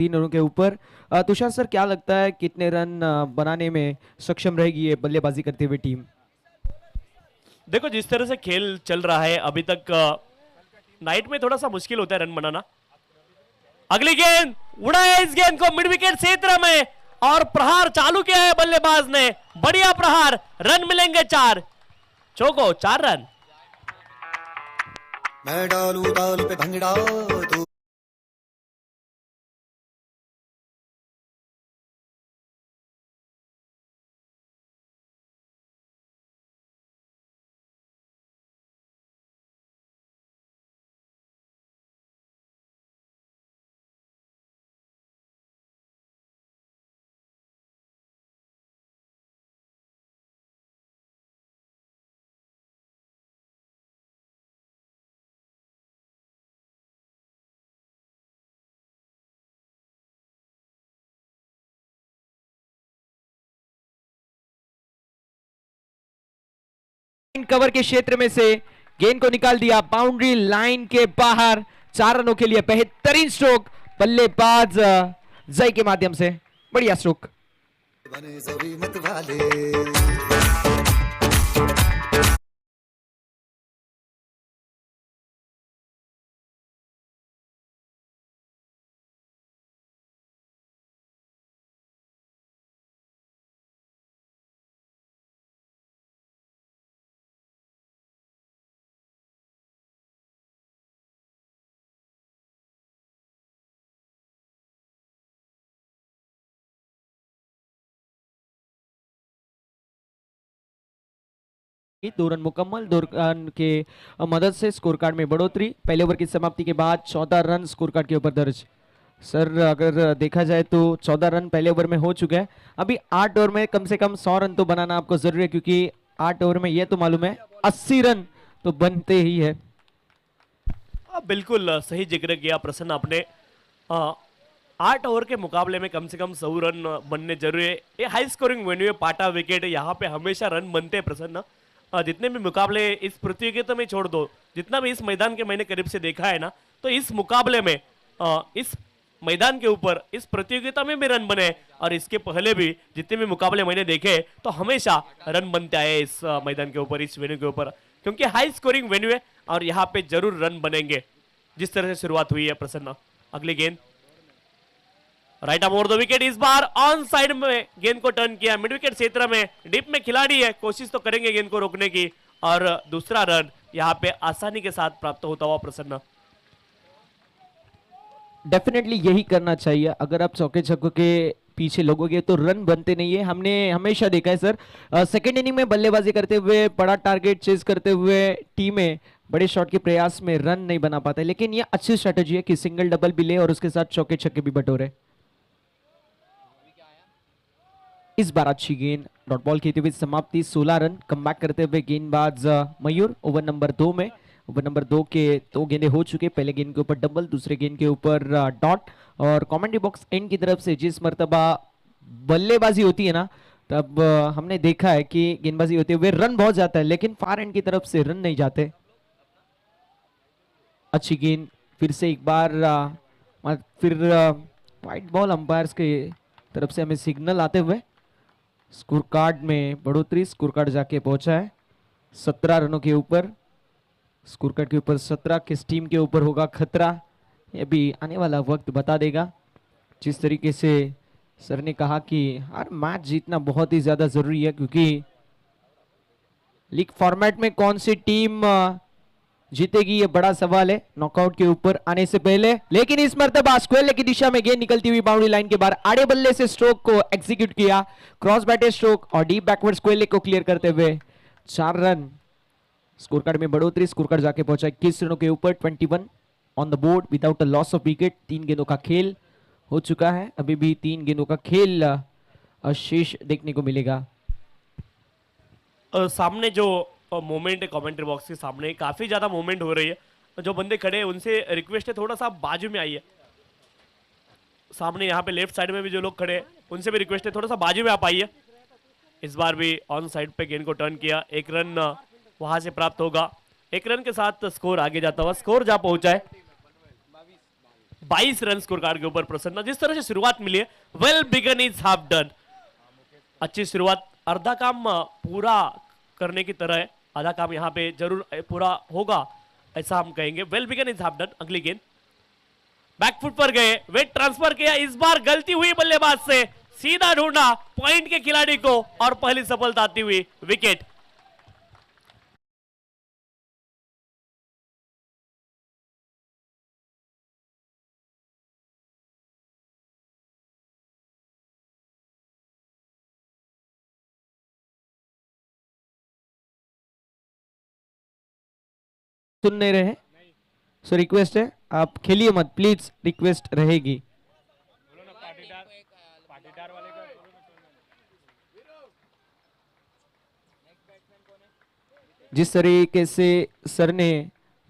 3 रनों के ऊपर। तुषार सर, क्या लगता है कितने रन बनाने में सक्षम रहेगी ये बल्लेबाजी करते हुए टीम? देखो, जिस तरह से खेल चल रहा है अभी तक, नाइट में थोड़ा सा मुश्किल होता है रन बनाना। अगली गेंद उड़ाया, इस गेंद को मिड विकेट क्षेत्र में और प्रहार चालू किया है बल्लेबाज ने। बढ़िया प्रहार, रन मिलेंगे 4। चौको 4 रन। मैं डालू ताल पे भंगड़ा तू कवर के क्षेत्र में से गेंद को निकाल दिया बाउंड्री लाइन के बाहर। 4 रनों के लिए बेहतरीन स्ट्रोक बल्लेबाज जय के माध्यम से। बढ़िया स्ट्रोक। बने सभी मत वाले दो रन मुकम्मल, 2 रन के मदद से स्कोर कार्ड में बढ़ोतरी। पहले ओवर की समाप्ति के बाद 14 रन स्कोर कार्ड के ऊपर दर्ज। सर, अगर देखा जाए तो 14 रन पहले ओवर में हो चुके हैं। अभी 8 ओवर में कम से कम 100 रन तो बनाना आपको जरूरी है, क्योंकि 8 ओवर में यह तो मालूम है 80 रन तो बनते ही है। बिल्कुल सही जिक्र किया प्रसन्न आपने। 8 ओवर के मुकाबले में कम से कम 100 रन बनने जरूरी है। ये हाई स्कोरिंग वेन्यू है, पाटा विकेट, यहाँ पे हमेशा रन बनते हैं प्रसन्न। जितने भी मुकाबले इस प्रतियोगिता में छोड़ दो, जितना भी इस मैदान के मैंने करीब से देखा है ना, तो इस मुकाबले में इस मैदान के ऊपर इस प्रतियोगिता में भी रन बने, और इसके पहले भी जितने भी मुकाबले मैंने देखे तो हमेशा रन बनते आए इस मैदान के ऊपर, इस वेन्यू के ऊपर, क्योंकि हाई स्कोरिंग वेन्यू है और यहाँ पे जरूर रन बनेंगे जिस तरह से शुरुआत हुई है प्रसन्न। अगली गेंद right up over the wicket, इस बार ऑन साइड में गेंद को टर्न किया, मिड विकेट क्षेत्र में, डीप में खिलाड़ी है, कोशिश तो करेंगे गेंद को रोकने की, और दूसरा रन यहाँ पे आसानी के साथ प्राप्त होता हुआ प्रसन्न। डेफिनेटली यही करना चाहिए। अगर आप चौके छक्कों के पीछे लोगोगे तो रन बनते नहीं है। हमने हमेशा देखा है सर, सेकेंड इनिंग में बल्लेबाजी करते हुए, बड़ा टारगेट चेज करते हुए टीमें बड़े शॉट के प्रयास में रन नहीं बना पाते, लेकिन ये अच्छी स्ट्रेटेजी है कि सिंगल डबल भी ले और उसके साथ चौके छक्के भी बटोरे। इस बार अच्छी गेंद, डॉट बॉल खेलते हुए समाप्ति, 16 रन कमबैक करते हुए गेंदबाज मयूर। ओवर नंबर 2 में, ओवर नंबर 2 के 2 गेंदे हो चुके। पहले गेंद के ऊपर डबल, दूसरे गेंद के ऊपर डॉट। और कमेंट्री बॉक्स एंड की तरफ से जिस मर्तबा बल्लेबाजी होती है ना, तब हमने देखा है कि गेंदबाजी होते हुए रन बहुत जाता है, लेकिन फार एंड की तरफ से रन नहीं जाते। अच्छी गेंद, फिर से एक बार फिर वाइट बॉल अंपायर्स के तरफ से हमें सिग्नल आते हुए स्कोर कार्ड में बढ़ोतरी। स्कोर कार्ड जाके पहुंचा है 17 रनों के ऊपर। स्कोर कार्ड के ऊपर 17, किस टीम के ऊपर होगा खतरा, ये भी आने वाला वक्त बता देगा। जिस तरीके से सर ने कहा कि हर मैच जीतना बहुत ही ज्यादा जरूरी है, क्योंकि लीग फॉर्मेट में कौन सी टीम जीतेगी ये बड़ा सवाल है नॉकआउट के ऊपर आने से पहले। लेकिन इस मर्तबा स्क्वेयर की दिशा में गेंद निकलती हुई बाउंड्री लाइन के बाहर, आड़े बल्ले से स्ट्रोक को एग्जीक्यूट किया, क्रॉस बैटेड स्ट्रोक और डीप बैकवर्ड स्क्वेयर को क्लियर करते हुए 4 रन। स्कोर कार्ड में बढ़ोतरी, स्कोर कार्ड जाके पहुंचा 21 रनों के ऊपर, 21 on the board without a loss of wicket. 3 गेंदों का खेल हो चुका है, अभी भी 3 गेंदों का खेल शेष देखने को मिलेगा। सामने जो मोमेंट है कमेंट्री बॉक्स के सामने, काफी ज्यादा मूवमेंट हो रही है। जो बंदे खड़े हैं उनसे रिक्वेस्ट है थोड़ा सा बाजू में आइए। सामने यहाँ पे लेफ्ट साइड में भी जो लोग खड़े हैं उनसे भी रिक्वेस्ट है थोड़ा सा बाजू में आप आइए। इस बार भी ऑन साइड पे गेंद को टर्न किया, 1 रन वहां से प्राप्त होगा। 1 रन के साथ स्कोर आगे जाता हुआ, स्कोर जा पहुंचा है 22 रन स्कोर कार्ड के ऊपर प्रसन्न। जिस तरह से शुरुआत मिली है, well begun is half done. अच्छी शुरुआत, आधा काम पूरा करने की तरह है, आधा काम यहाँ पे जरूर पूरा होगा ऐसा हम कहेंगे। Well begun is half done. अगली गेंद बैकफुट पर गए, वेट ट्रांसफर किया, इस बार गलती हुई बल्लेबाज से, सीधा ढूंढा पॉइंट के खिलाड़ी को और पहली सफलता आती हुई विकेट। सुन नहीं रहे, सो रिक्वेस्ट है आप खेलिए मत प्लीज, रिक्वेस्ट रहेगी। जिस तरीके से सर ने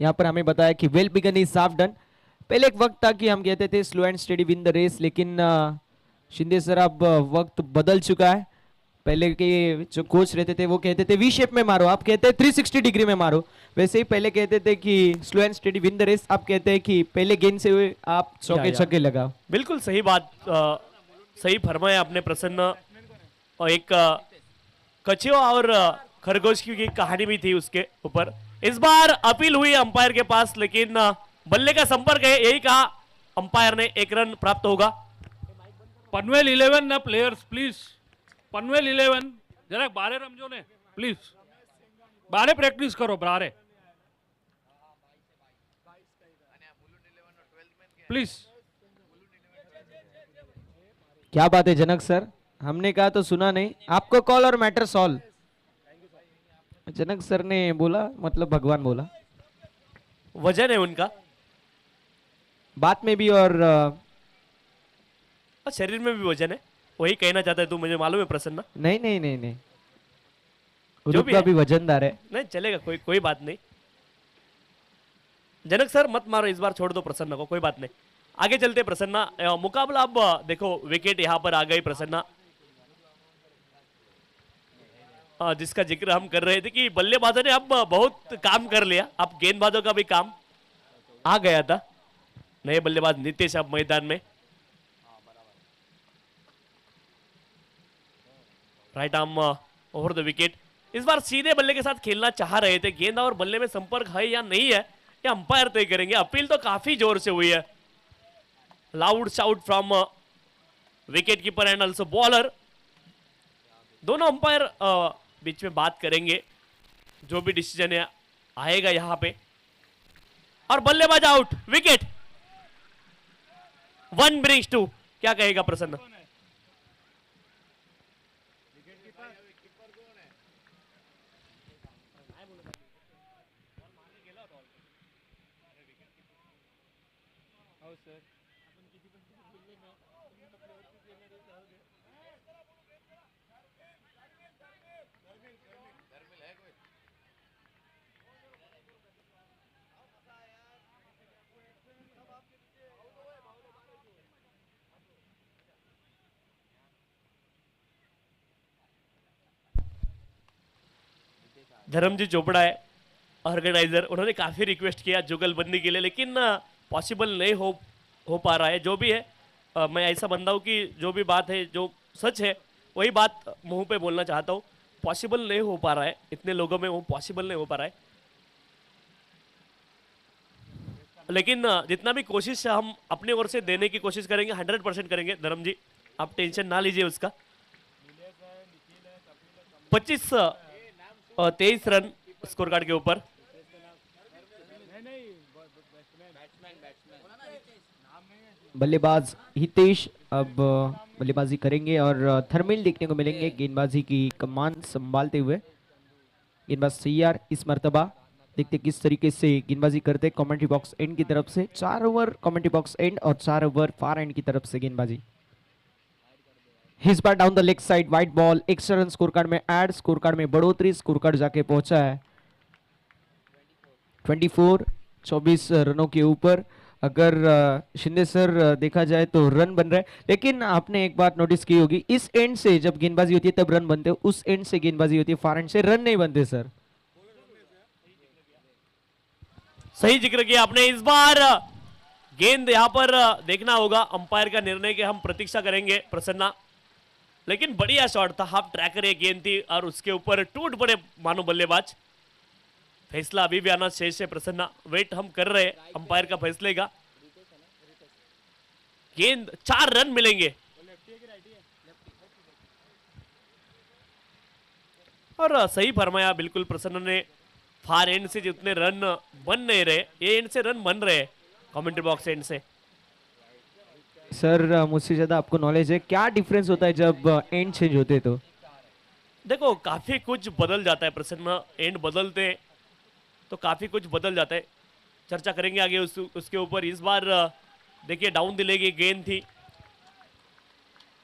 यहाँ पर हमें बताया कि well begun is half done. पहले एक वक्त था कि हम कहते थे slow and steady win the race, लेकिन शिंदे सर अब वक्त बदल चुका है। पहले के जो कोच रहते थे वो कहते थे वी शेप में मारो, आप कहते हैं 360 डिग्री में मारो। वैसे ही पहले कहते थे कि slow and steady win the race, आप कहते हैं कि पहले गेंद से हुए आप चौके छक्के लगाओ। बिल्कुल सही बात, सही फरमाया आपने प्रसन्न। और एक कछुआ और खरगोश की कहानी भी थी उसके ऊपर। इस बार अपील हुई अंपायर के पास, लेकिन बल्ले का संपर्क है, यही कहा अंपायर ने, 1 रन प्राप्त होगा। पनवेल 11 ना प्लेयर्स प्लीज, पनवेल 11 जरा बारे रमजो ने प्लीज, बारे प्रैक्टिस करो बारे प्लीज। क्या बात है जनक सर, हमने कहा तो सुना नहीं, आपको कॉल और मैटर सॉल्व। जनक सर ने बोला मतलब भगवान बोला, वजन है उनका बात में भी और शरीर में भी वजन है, वही कहना चाहता है तू, मुझे मालूम है प्रसन्न। नहीं नहीं नहीं नहीं, जो उरुप भी का है। भी वजनदार है। नहीं चलेगा, कोई बात नहीं। जनक सर मत मारो इस बार, छोड़ दो प्रसन्न को, कोई बात नहीं। आगे चलते प्रसन्ना, मुकाबला अब देखो, विकेट यहां पर आ गई प्रसन्ना। जिसका जिक्र हम कर रहे थे कि बल्लेबाजों ने अब बहुत काम कर लिया, अब गेंदबाजों का भी काम आ गया था। नए बल्लेबाज नीतीश अब मैदान में, right arm over the wicket. इस बार सीधे बल्ले के साथ खेलना चाह रहे थे, गेंद और बल्ले में संपर्क है या नहीं है ये अंपायर तय करेंगे। अपील तो काफी जोर से हुई है, loud shout from wicket keeper and also bowler. दोनों अंपायर बीच में बात करेंगे, जो भी डिसीजन है आएगा यहां पे। और बल्लेबाज आउट, विकेट, 1 ब्रिंग्स 2। क्या कहेगा प्रसन्न? धर्मजी चोपड़ा है ऑर्गेनाइजर, उन्होंने काफी रिक्वेस्ट किया जुगलबंदी के लिए, लेकिन पॉसिबल नहीं हो पा रहा है। जो भी है मैं ऐसा बंदा हूं कि जो भी बात है, जो सच है वही बात मुंह पे बोलना चाहता हूं। पॉसिबल नहीं हो पा रहा है, इतने लोगों में वो पॉसिबल नहीं हो पा रहा है। लेकिन जितना भी कोशिश हम अपनी ओर से देने की कोशिश करेंगे, 100% करेंगे। धर्म जी आप टेंशन ना लीजिए उसका। 23 रन स्कोर कार्ड के ऊपर। बल्लेबाज हितेश अब बल्लेबाजी करेंगे और थर्मिल देखने को मिलेंगे गेंदबाजी की कमान संभालते हुए। गेंदबाज तैयार इस मर्तबा, देखते किस तरीके से गेंदबाजी करते। कमेंट्री बॉक्स एंड की तरफ से 4 ओवर कमेंट्री बॉक्स एंड और 4 ओवर फार एंड की तरफ से गेंदबाजी। His bar down the leg side, white ball, extra run score card में ऐड, स्कोर कार्ड में बढ़ोतरी, स्कोर कार्ड जाके पहुंचा है 24 रनों के ऊपर। अगर शिंदे सर देखा जाए तो रन बन रहा है, लेकिन आपने एक बात नोटिस की होगी, इस एंड से जब गेंदबाजी होती है तब रन बनते हैं, उस एंड से गेंदबाजी होती है फार एंड से रन नहीं बनते सर। सही जिक्र किया आपने। इस बार गेंद यहाँ पर देखना होगा अंपायर का निर्णय के हम प्रतीक्षा करेंगे प्रसन्ना। लेकिन बढ़िया शॉट था, हाफ ट्रैकर ये गेंद थी और उसके ऊपर टूट पड़े मानो बल्लेबाज। फैसला अभी भी आना शेष है प्रसन्ना, वेट हम कर रहे हैं अंपायर का फैसले का। गेंद 4 रन मिलेंगे और सही फरमाया बिल्कुल प्रसन्न ने, फार एंड से जितने रन बन नहीं रहे ये एंड से रन बन रहे हैं कमेंट्री बॉक्स एंड से। सर मुझसे ज्यादा आपको नॉलेज है, क्या डिफरेंस होता है जब एंड चेंज होते हैं तो? देखो काफी कुछ बदल जाता है प्रसन्न, एंड बदलते हैं तो काफी कुछ बदल जाता है, चर्चा करेंगे आगे उसके ऊपर। इस बार देखिए डाउन द लेग गेंद थी,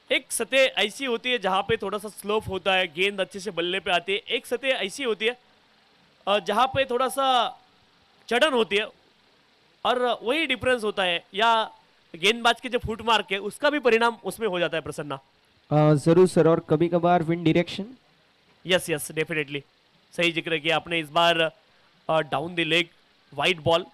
एक सतह ऐसी होती है जहां पे थोड़ा सा स्लोप होता है, गेंद अच्छे से बल्ले पे आती है, एक सतह ऐसी होती है जहां पे थोड़ा सा चढ़न होती है और वही डिफरेंस होता है, या गेंदबाज के जो फुट मार्क है उसका भी परिणाम उसमें हो जाता है प्रसन्ना। जरूर सर, और कभी कभार wind direction. Yes yes definitely, सही जिक्र किया आपने। इस बार down the leg wide ball,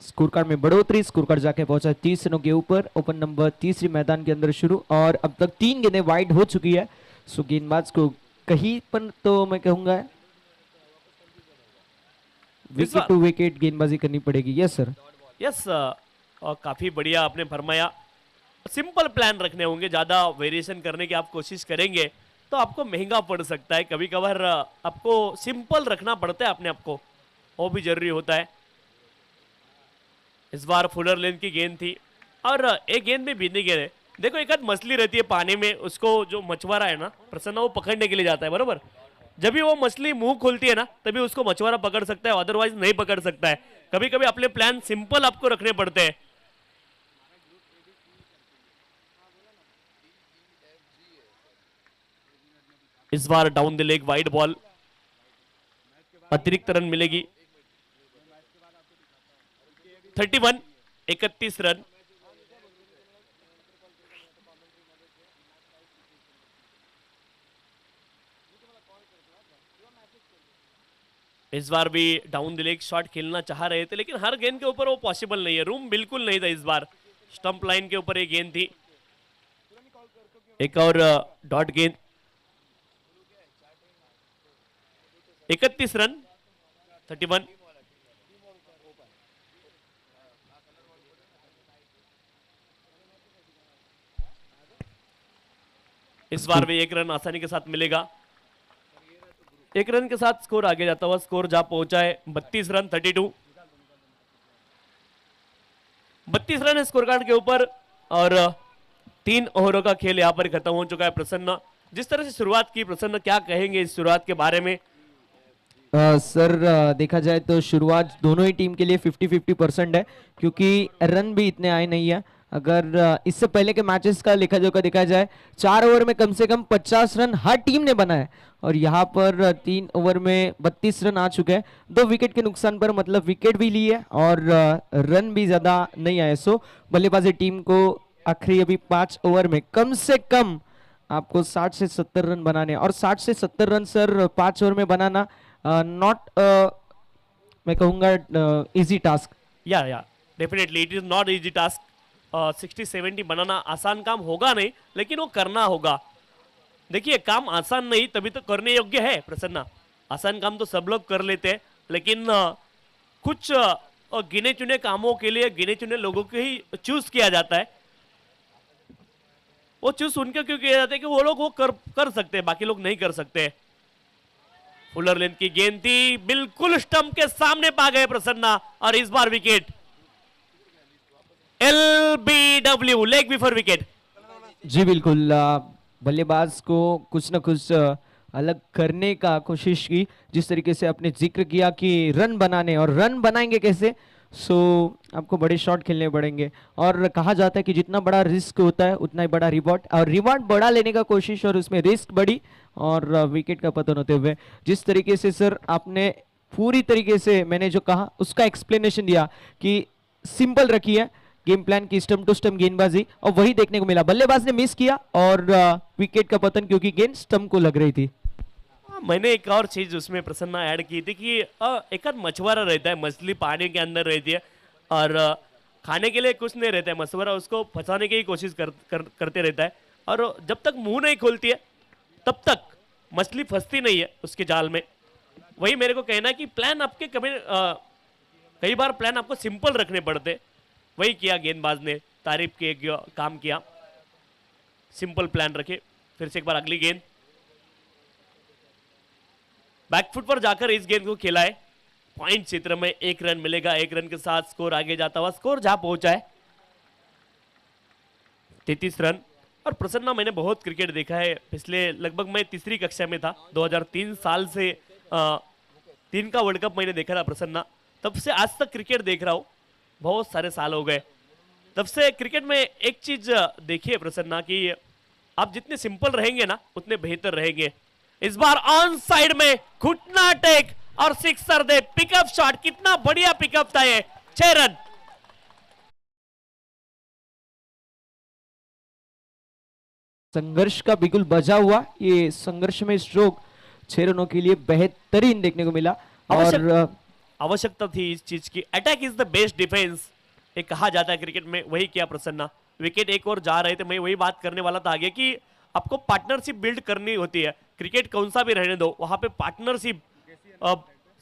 score card में बढ़ोतरी, स्कोर कार्ड जाके पहुंचा 30 रनों के ऊपर। ओपन नंबर तीसरी मैदान के अंदर शुरू और अब तक 3 गेंदें वाइड हो चुकी है। सो गेंदबाज को कहीं पर तो मैं कहूंगा विकेट टू विकेट गेंदबाजी करनी पड़ेगी। यस सर, यस काफी बढ़िया आपने फरमाया। सिंपल प्लान रखने होंगे, ज्यादा वेरिएशन करने की आप कोशिश करेंगे तो आपको महंगा पड़ सकता है। कभी कभार आपको सिंपल रखना पड़ता है अपने आप को, वो भी जरूरी होता है। इस बार फुलर लेंथ की गेंद थी और एक गेंद भी बीतने गेंद है। देखो एक आध मछली रहती है पानी में, उसको जो मछुआरा है ना प्रसन्न वो पकड़ने के लिए जाता है, बरोबर। जब भी वो मछली मुंह खोलती है ना तभी उसको मछुआरा पकड़ सकता है, अदरवाइज नहीं पकड़ सकता है। कभी कभी अपने प्लान सिंपल आपको रखने पड़ते हैं। इस बार down the leg wide ball, अतिरिक्त रन मिलेगी 31 रन। इस बार भी डाउन द लेग शॉट खेलना चाह रहे थे लेकिन हर गेंद के ऊपर वो पॉसिबल नहीं है, रूम बिल्कुल नहीं था। इस बार स्टंप लाइन के ऊपर एक गेंद थी, एक और डॉट गेंद। 31 रन 31। इस बार भी 1 रन आसानी के साथ मिलेगा। 1 रन के साथ स्कोर आगे जाता हुआ स्कोर जा पहुंचा है 32 रन 32। 32 रन है स्कोर कार्ड के ऊपर और 3 ओवरों का खेल यहां पर खत्म हो चुका है। प्रसन्न, जिस तरह से शुरुआत की, प्रसन्न क्या कहेंगे इस शुरुआत के बारे में? सर देखा जाए तो शुरुआत दोनों ही टीम के लिए 50-50% है, क्योंकि रन भी इतने आए नहीं है। अगर इससे पहले के मैचेस का लेखा जोखा देखा जाए 4 ओवर में कम से कम 50 रन हर टीम ने बनाए और यहाँ पर 3 ओवर में 32 रन आ चुके हैं। 2 विकेट के नुकसान पर, मतलब विकेट भी ली है और रन भी ज्यादा नहीं आए। सो बल्लेबाजी टीम को आखिरी अभी 5 ओवर में कम से कम आपको 60 से 70 रन बनाने, और 60 से 70 रन सर 5 ओवर में बनाना नॉट मैं कहूँगा इजी टास्क। या definitely it is not easy task. 60-70 बनाना आसान काम होगा नहीं, लेकिन वो करना होगा। देखिए काम आसान नहीं तभी तो करने योग्य है प्रसन्ना। आसान काम तो सब लोग कर लेते हैं, लेकिन कुछ गिने चुने कामों के लिए गिने चुने लोगों को ही चूज किया जाता है। वो चूज उनके क्यों किया जाता है कि वो लोग वो कर सकते हैं, बाकी लोग नहीं कर सकते। फुलर लेंथ की गेंद थी, बिल्कुल स्टंप के सामने पा गए प्रसन्ना और इस बार wicket. LBW, leg before wicket. जी बिल्कुल, बल्लेबाज को कुछ ना कुछ अलग करने का कोशिश की, जिस तरीके से आपने जिक्र किया कि रन बनाने, और रन बनाएंगे कैसे? सो आपको बड़े शॉट खेलने पड़ेंगे और कहा जाता है कि जितना बड़ा रिस्क होता है उतना ही बड़ा रिवॉर्ड, और रिवॉर्ड बड़ा लेने का कोशिश और उसमें रिस्क बड़ी और विकेट का पतन होते हुए जिस तरीके से सर आपने पूरी तरीके से मैंने जो कहा उसका एक्सप्लेनेशन दिया कि सिंपल रखी है गेम प्लान की, स्टंप टू स्टंप गेंदबाजी, और वही देखने को मिला। बल्लेबाज ने मिस किया और विकेट का पतन क्योंकि गेंद स्टंप को लग रही थी। मैंने एक और चीज उसमें प्रसन्ना ऐड की थी कि एक आध मछुआरा रहता है, मछली पानी के अंदर रहती है और खाने के लिए कुछ नहीं रहता है, मछुआरा उसको फंसाने की ही कोशिश करते रहता है और जब तक मुंह नहीं खोलती है तब तक मछली फंसती नहीं है उसके जाल में। वही मेरे को कहना है कि प्लान आपके कई बार प्लान आपको सिंपल रखने पड़ते। वही किया गेंदबाज ने, तारीफ के काम किया, सिंपल प्लान रखे। फिर से एक बार अगली गेंद बैकफुट पर जाकर इस गेंद को खेला है। पॉइंट क्षेत्र में 1 रन मिलेगा, 1 रन के साथ स्कोर आगे जाता हुआ, स्कोर जहां पहुंचा है 33 रन। और प्रसन्ना मैंने बहुत क्रिकेट देखा है, पिछले लगभग मैं तीसरी कक्षा में था, 2003 साल से 3 का वर्ल्ड कप मैंने देखा था प्रसन्ना, तब से आज तक क्रिकेट देख रहा हूं, बहुत सारे साल हो गए। तब से क्रिकेट में एक चीज देखिए प्रसन्ना कि आप जितने सिंपल रहेंगे ना उतने बेहतर रहेंगे। इस बार ऑन साइड में घुटना टेक और सिक्सर दे, पिकअप शॉट, कितना बढ़िया पिकअप था ये, 6 रन। संघर्ष का बिल्कुल बजा हुआ ये संघर्ष में स्ट्रोक 6 रनों के लिए बेहतरीन देखने को मिला। और आवश्यकता थी इस चीज की। Attack is the best defence ये कहा जाता है क्रिकेट में, वही किया प्रसन्ना। विकेट एक और जा रहे थे, मैं वही बात करने वाला था आगे कि आपको पार्टनरशिप बिल्ड करनी होती है। क्रिकेट कौन सा भी रहने दो, वहां पे पार्टनरशिप,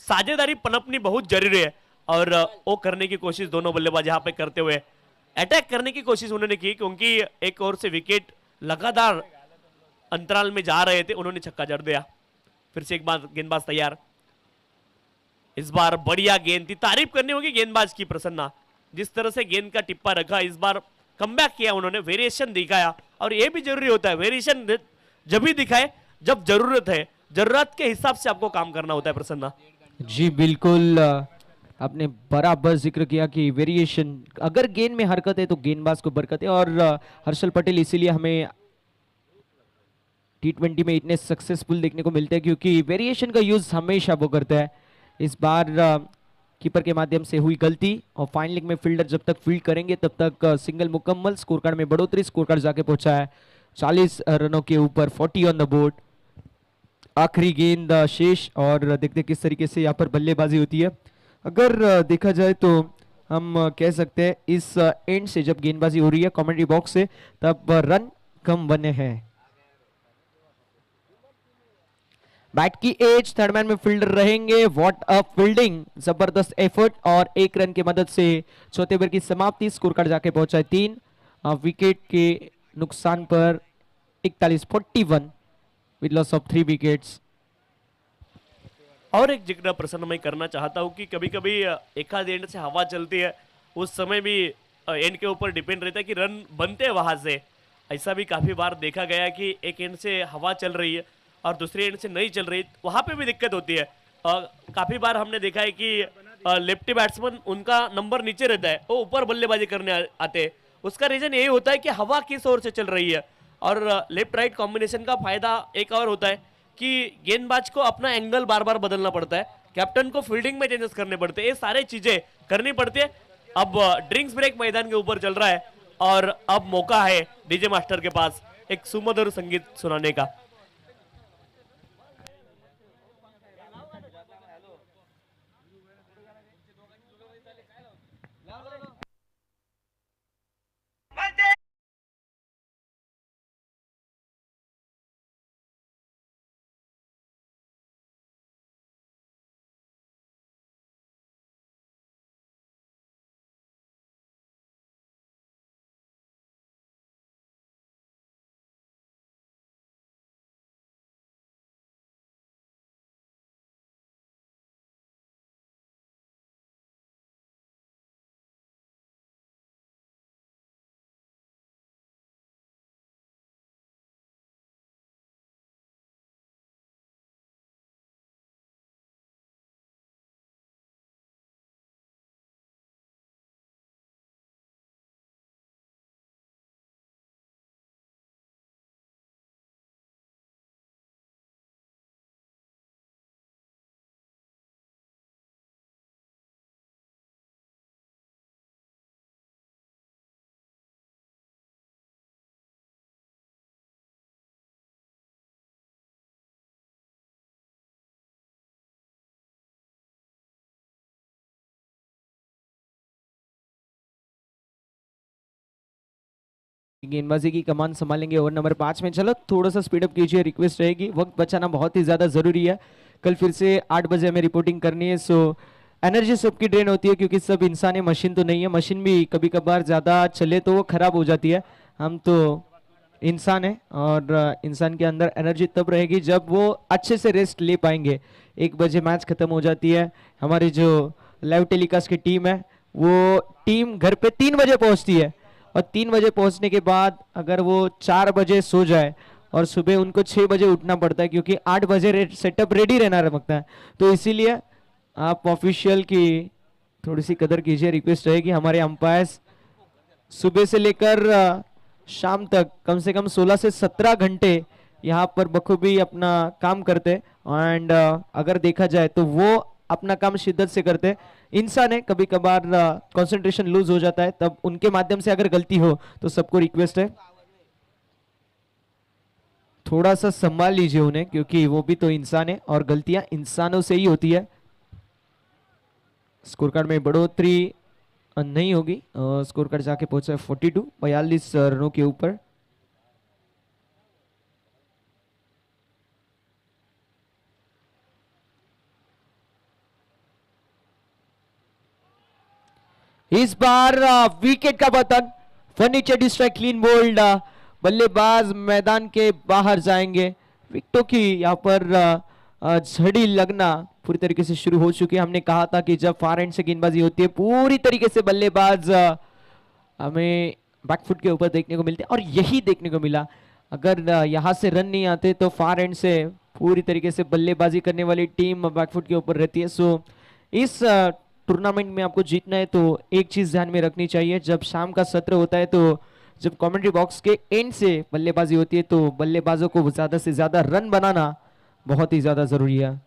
साझेदारी पनपनी बहुत जरूरी है और वो करने की कोशिश दोनों बल्लेबाज यहाँ पे करते हुए अटैक करने की कोशिश उन्होंने की, क्योंकि एक ओर से विकेट लगातार अंतराल में जा रहे थे, उन्होंने छक्का जड़ दिया। फिर से एक बार गेंदबाज तैयार, इस बार बढ़िया गेंद थी, तारीफ करनी होगी गेंदबाज की प्रसन्ना, जिस तरह से गेंद का टिप्पा रखा, इस बार कमबैक किया उन्होंने, वेरिएशन दिखाया। और ये भी जरूरी होता है, वेरिएशन जब भी दिखाए जब जरूरत है, जरूरत के हिसाब से आपको काम करना होता है प्रसन्ना। जी बिल्कुल, आपने बराबर जिक्र किया कि वेरिएशन, अगर गेंद में हरकत है तो गेंदबाज को बरकत है। और हर्षल पटेल इसीलिए हमें T20 में इतने सक्सेसफुल देखने को मिलते हैं क्योंकि वेरिएशन का यूज हमेशा वो करता है। इस बार कीपर के माध्यम से हुई गलती और फाइनलिंग में फील्डर जब तक फील्ड करेंगे तब तक सिंगल मुकम्मल, स्कोर कार्ड में बढ़ोतरी, स्कोर कार्ड जाके पहुंचा है 40 रनों के ऊपर, 40 ऑन द बोर्ड। आखिरी गेंद शेष, और देखते किस तरीके से यहाँ पर बल्लेबाजी होती है। अगर देखा जाए तो हम कह सकते हैं इस एंड से जब गेंदबाजी हो रही है कमेंट्री बॉक्स से, तब रन कम बने हैं। बैट की एज, थर्ड मैन में फील्डर रहेंगे, व्हाट अ फील्डिंग, जबरदस्त एफर्ट, और 1 रन की मदद से चौथे ओवर की समाप्ति, स्कोर कार्ड जाके पहुंचा है 3 विकेट के नुकसान पर 41-41 विद लॉस ऑफ 3 विकेट्स। और एक जिक्र प्रसन्न मैं करना चाहता हूँ कि कभी कभी एक आध एंड से हवा चलती है, उस समय भी एंड के ऊपर डिपेंड रहता है कि रन बनते हैं वहां से। ऐसा भी काफी बार देखा गया है कि एक एंड से हवा चल रही है और दूसरी एंड से नहीं चल रही, वहां पे भी दिक्कत होती है। काफी बार हमने देखा है कि लेफ्टी बैट्समैन उनका नंबर नीचे रहता है, वो ऊपर बल्लेबाजी करने आते हैं। उसका रीजन यही होता है कि हवा किस ओर से चल रही है। और लेफ्ट राइट कॉम्बिनेशन का फायदा एक और होता है कि गेंदबाज को अपना एंगल बार बार बदलना पड़ता है, कैप्टन को फील्डिंग में चेंजेस करने पड़ते हैं, ये सारी चीजें करनी पड़ती है। अब ड्रिंक्स ब्रेक मैदान के ऊपर चल रहा है और अब मौका है डीजे मास्टर के पास एक सुमधुर संगीत सुनाने का। गेंदबाजी की कमान संभालेंगे ओवर नंबर 5 में। चलो थोड़ा सा स्पीड अप कीजिए, रिक्वेस्ट रहेगी, वक्त बचाना बहुत ही ज्यादा जरूरी है। कल फिर से 8 बजे हमें रिपोर्टिंग करनी है, सो एनर्जी सबकी ड्रेन होती है क्योंकि सब इंसान है, मशीन तो नहीं है। मशीन भी कभी कभार ज्यादा चले तो वो खराब हो जाती है, हम तो इंसान है और इंसान के अंदर एनर्जी तब रहेगी जब वो अच्छे से रेस्ट ले पाएंगे। 1 बजे मैच खत्म हो जाती है, हमारी जो लाइव टेलीकास्ट की टीम है वो टीम घर पे 3 बजे पहुंचती है, और 3 बजे पहुंचने के बाद अगर वो 4 बजे सो जाए और सुबह उनको 6 बजे उठना पड़ता है क्योंकि 8 बजे सेटअप रेडी रहना रखता है। तो इसीलिए आप ऑफिशियल की थोड़ी सी कदर कीजिए, रिक्वेस्ट रहेगी। हमारे अंपायर्स सुबह से लेकर शाम तक कम से कम 16 से 17 घंटे यहाँ पर बखूबी अपना काम करते, एंड अगर देखा जाए तो वो अपना काम शिद्दत से करते। इंसान है, कभी कभार कंसंट्रेशन लूज हो जाता है, तब उनके माध्यम से अगर गलती हो तो सबको रिक्वेस्ट है थोड़ा सा संभाल लीजिए उन्हें, क्योंकि वो भी तो इंसान है और गलतियां इंसानों से ही होती है। स्कोर कार्ड में बढ़ोतरी नहीं होगी, स्कोर कार्ड जाके पहुंचा है 42 रनों के ऊपर। इस बार विकेट का पतन, फर्नीचर डिस्ट्राइक, क्लीन बोल्ड, बल्लेबाज मैदान के बाहर जाएंगे। विकेटों की यहाँ पर झड़ी लगना पूरी तरीके से शुरू हो चुकी है। हमने कहा था कि जब फार एंड से गेंदबाजी होती है पूरी तरीके से बल्लेबाज हमें बैकफुट के ऊपर देखने को मिलते हैं, और यही देखने को मिला। अगर यहाँ से रन नहीं आते तो फार एंड से पूरी तरीके से बल्लेबाजी करने वाली टीम बैकफुट के ऊपर रहती है। सो इस टूर्नामेंट में आपको जीतना है तो एक चीज ध्यान में रखनी चाहिए, जब शाम का सत्र होता है तो जब कमेंट्री बॉक्स के एंड से बल्लेबाजी होती है तो बल्लेबाजों को ज्यादा से ज्यादा रन बनाना बहुत ही ज्यादा जरूरी है।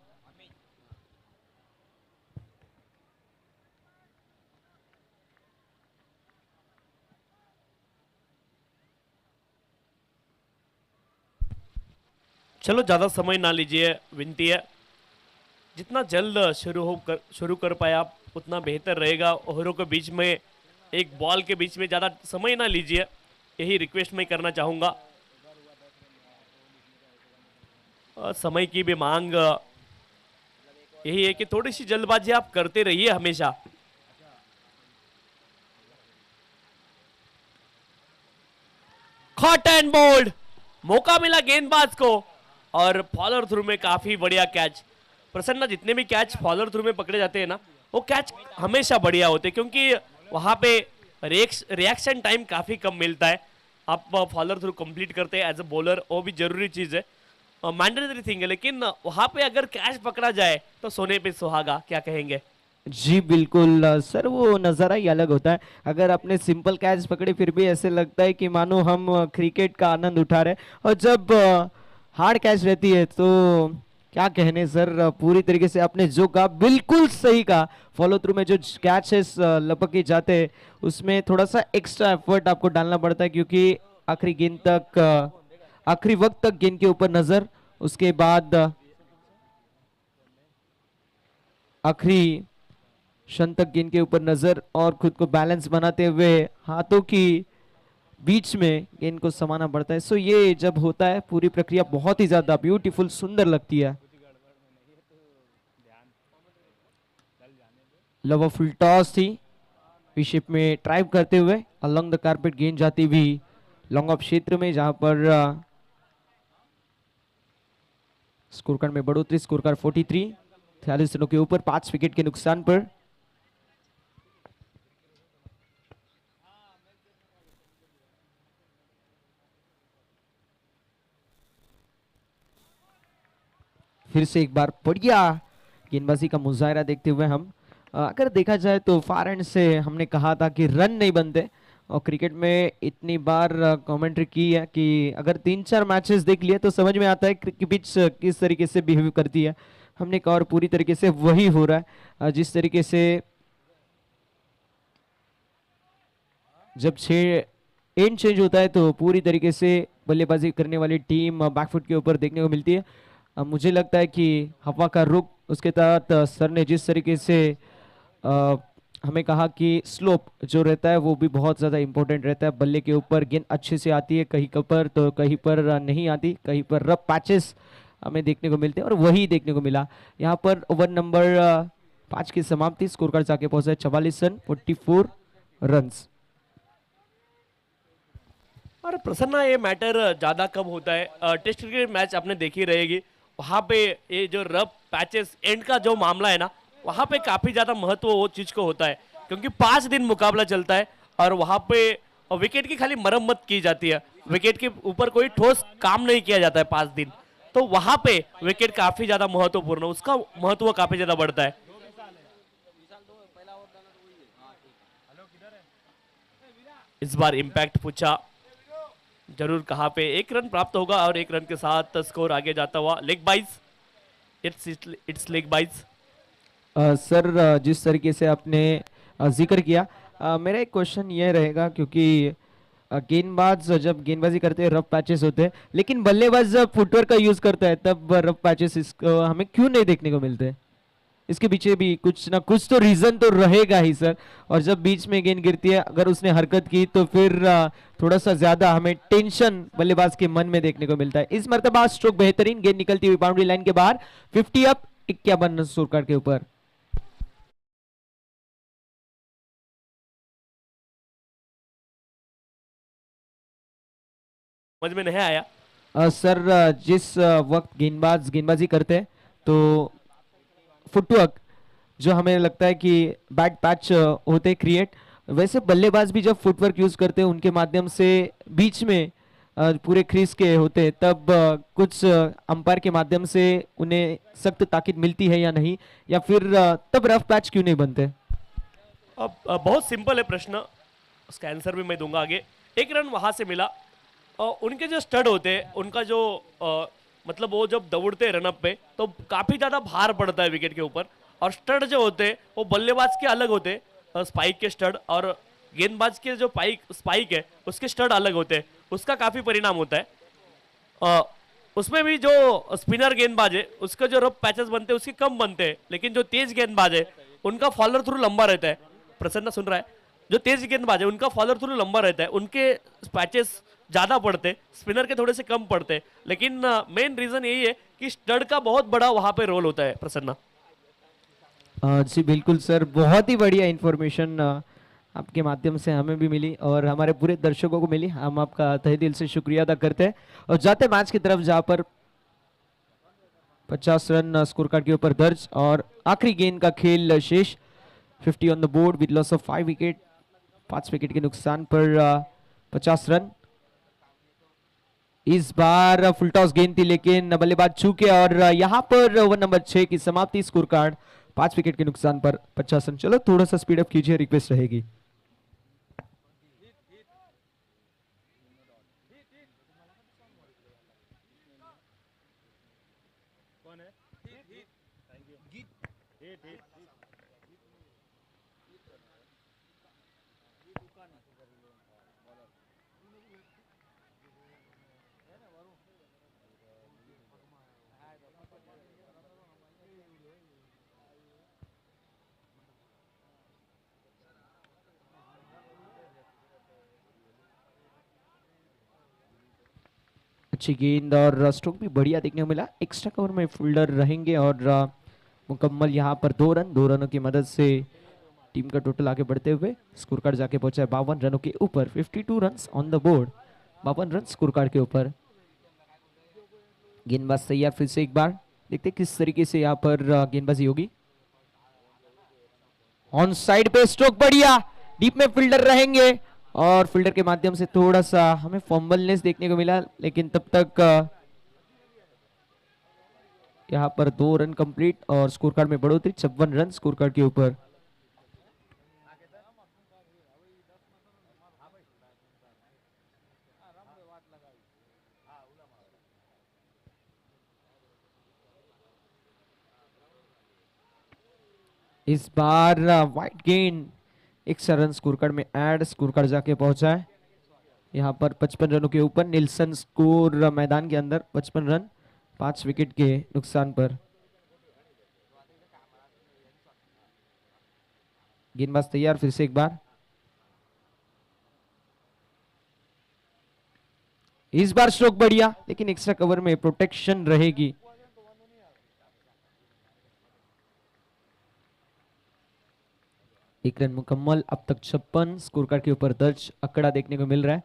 चलो ज़्यादा समय ना लीजिए, विनती है जितना जल्द शुरू कर पाए आप उतना बेहतर रहेगा। ओवरों के बीच में एक बॉल के बीच में ज़्यादा समय ना लीजिए, यही रिक्वेस्ट मैं करना चाहूँगा। समय की भी मांग यही है कि थोड़ी सी जल्दबाजी आप करते रहिए हमेशा। कॉट एंड बोल्ड, मौका मिला गेंदबाज को और फॉलोअर थ्रू में काफी बढ़िया कैच। प्रसन्ना, जितने भी कैच फॉलोअर थ्रू में पकड़े जाते हैं ना, वो कैच हमेशा बढ़िया होते हैं क्योंकि वहां पे रिएक्शन टाइम काफी कम मिलता है। आप फॉलोअर थ्रू कंप्लीट करते हैं एज अ बॉलर, वो भी जरूरी चीज है, मैंडेटरी थिंग है, लेकिन वहां पे अगर कैच पकड़ा जाए तो सोने पे सुहागा। क्या कहेंगे? जी बिल्कुल सर, वो नज़ारा ही अलग होता है। अगर आपने सिंपल कैच पकड़े फिर भी ऐसे लगता है कि मानो हम क्रिकेट का आनंद उठा रहे, और जब हार्ड कैच रहती है तो क्या कहने सर, पूरी तरीके से आपने जो कहा बिल्कुल सही कहा। फॉलो थ्रू में जो कैचेस लपक के जाते हैं उसमें थोड़ा सा एक्स्ट्रा एफर्ट आपको डालना पड़ता है, क्योंकि आखिरी गेंद तक आखिरी वक्त तक गेंद के ऊपर नजर, उसके बाद आखिरी क्षण तक गेंद के ऊपर नजर और खुद को बैलेंस बनाते हुए हाथों की बीच में गेंद को समाना पड़ता है। सो ये जब होता है पूरी प्रक्रिया बहुत ही ज्यादा ब्यूटीफुल, सुंदर लगती है। लव फुल टॉस थी, विशेप में ट्राइव करते हुए अलोंग द कारपेट गेंद जाती हुई लॉन्ग ऑफ क्षेत्र में, जहां पर स्कोर कार्ड में बढ़ोतरी, स्कोर कार्ड 43 रनों के ऊपर 5 विकेट के नुकसान पर। फिर से एक बार बढ़िया गेंदबाजी का मुजाहरा देखते हुए हम अगर देखा जाए तो फार एंड से हमने कहा था कि रन नहीं बनते, और क्रिकेट में इतनी बार कमेंट्री की है कि अगर 3-4 मैचेस देख लिए तो समझ में आता है कि पिच किस तरीके से बिहेव करती है। हमने कहा और पूरी तरीके से वही हो रहा है। जिस तरीके से जब एंड चेंज होता है तो पूरी तरीके से बल्लेबाजी करने वाली टीम बैकफुट के ऊपर देखने को मिलती है। मुझे लगता है कि हवा का रुख, उसके तहत सर ने जिस तरीके से हमें कहा कि स्लोप जो रहता है वो भी बहुत ज़्यादा इंपॉर्टेंट रहता है। बल्ले के ऊपर गेंद अच्छे से आती है, कहीं पर तो कहीं पर नहीं आती, कहीं पर रफ पैचेस हमें देखने को मिलते हैं और वही देखने को मिला यहाँ पर। ओवर नंबर 5 की समाप्ति, स्कोर कार्ड जाके पहुंचा 44 रन 44 रन्स। और प्रसन्ना ये मैटर ज़्यादा कम होता है, टेस्ट क्रिकेट मैच आपने देखी रहेगी, वहाँ पे ये जो रफ पैचेस एंड का जो मामला है ना, वहाँ पे काफ़ी ज़्यादा महत्व वो चीज़ को होता है, क्योंकि 5 दिन मुकाबला चलता है और वहाँ पे विकेट की खाली मरम्मत की जाती है, विकेट के ऊपर कोई ठोस काम नहीं किया जाता है 5 दिन। तो वहाँ पे विकेट काफ़ी ज़्यादा महत्वपूर्ण, उसका महत्व काफ़ी ज़्यादा बढ़ता है। इस बार इम्पैक्ट पूछा जरूर, कहाँ पे 1 रन प्राप्त होगा और 1 रन के साथ स्कोर आगे जाता हुआ। Leg byes, it's leg byes. Sir जिस तरीके से आपने जिक्र किया, मेरा एक क्वेश्चन ये रहेगा, क्योंकि गेंदबाज जब गेंदबाजी करते हैं रफ पैचेस होते हैं, लेकिन बल्लेबाज जब फुटवर्क का यूज करता है तब रफ पैचेस इसको हमें क्यों नहीं देखने को मिलते? इसके पीछे भी कुछ ना कुछ तो रीजन तो रहेगा ही सर। और जब बीच में गेंद गिरती है, अगर उसने हरकत की तो फिर थोड़ा सा ज्यादा हमें टेंशन बल्लेबाज के मन में देखने को मिलता है। इस मर्तबा स्ट्रोक बेहतरीन, गेंद निकलती हुई बाउंड्री लाइन के बाहर, 50 अप 51 रन स्कोर कार्ड के ऊपर। समझ में नहीं आया सर जिस वक्त गेंदबाज गेंदबाजी करते हैं तो फुटवर्क जो हमें लगता है कि बैट पैच होते क्रिएट, वैसे बल्लेबाज भी जब फुटवर्क यूज करते हैं उनके माध्यम से बीच में पूरे क्रीज के होते हैं, तब कुछ अंपायर के माध्यम से उन्हें सख्त ताकीद मिलती है या नहीं, या फिर तब रफ पैच क्यों नहीं बनते? अब बहुत सिंपल है प्रश्न, उसका आंसर भी मैं दूंगा आगे। 1 रन वहां से मिला, उनके जो स्टड होते हैं उनका जो मतलब वो जब दौड़ते हैं रनअप पे तो काफ़ी ज़्यादा भार पड़ता है विकेट के ऊपर, और स्टड जो होते हैं वो बल्लेबाज के अलग होते हैं, स्पाइक के स्टड, और गेंदबाज के जो स्पाइक है उसके स्टड अलग होते हैं, उसका काफ़ी परिणाम होता है। उसमें भी जो स्पिनर गेंदबाज है उसका जो रफ पैचेस बनते हैं उसके कम बनते हैं, लेकिन जो तेज गेंदबाज है उनका फॉलोअर थ्रू लंबा रहता है। प्रसन्न सुन रहा है? जो तेज गेंदबाज है उनका फॉलोअर थ्रू लंबा रहता है, उनके पैचेस ज्यादा पड़ते, स्पिनर के थोड़े से कम पड़ते, लेकिन मेन रीजन यही है कि स्टड का बहुत बड़ा वहां पे रोल होता है। प्रसन्ना जी बिल्कुल सर, बहुत ही बढ़िया इंफॉर्मेशन आपके माध्यम से हमें भी मिली और हमारे पूरे दर्शकों को मिली। हम आपका तहे दिल से शुक्रिया अदा करते हैं और जाते मैच की तरफ, जहां पर 50 रन स्कोर कार्ड के ऊपर दर्ज और आखिरी गेंद का खेल शेष। 50 on the board with loss of 5 wicket, 5 wicket के नुकसान पर 50 रन। इस बार फुल टॉस गेंद थी लेकिन बल्लेबाज चूके, और यहां पर ओवर नंबर 6 की समाप्ति, स्कोर कार्ड 5 विकेट के नुकसान पर 50 रन। चलो थोड़ा सा स्पीड अप कीजिए, रिक्वेस्ट रहेगी। अच्छी गेंद और स्ट्रोक भी बढ़िया देखने को मिला। एक्स्ट्रा कवर में फील्डर रहेंगे और मुकम्मल यहाँ पर 2 रन, 2 रनों की मदद से टीम का टोटल आगे बढ़ते हुए स्कोर कार्ड जाके पहुंचा है 52 रनों के ऊपर। 52 run on the board, 52 run score card के ऊपर। गेंदबाज तैयार, फिर से एक बार देखते किस तरीके से यहाँ पर गेंदबाजी होगी। ऑन साइड पे स्ट्रोक बढ़िया, डीप में फील्डर रहेंगे और फील्डर के माध्यम से थोड़ा सा हमें फॉर्मलनेस देखने को मिला, लेकिन तब तक यहां पर 2 रन कंप्लीट और स्कोर कार्ड में बढ़ोतरी 56 रन स्कोर कार्ड के ऊपर। इस बार वाइट गेंद 1 रन स्कोर कार्ड में ऐड, स्कोर कार्ड जाके पहुंचा है यहाँ पर 55 रनों के ऊपर। निल्सन स्कोर मैदान के अंदर 55 रन 5 विकेट के नुकसान पर। गेंदबाज तैयार, फिर से एक बार। इस बार स्ट्रोक बढ़िया, लेकिन एक्स्ट्रा कवर में प्रोटेक्शन रहेगी। एक रन मुकम्मल, अब तक 56 स्कोर कार्ड के ऊपर दर्ज आंकड़ा देखने को मिल रहा है।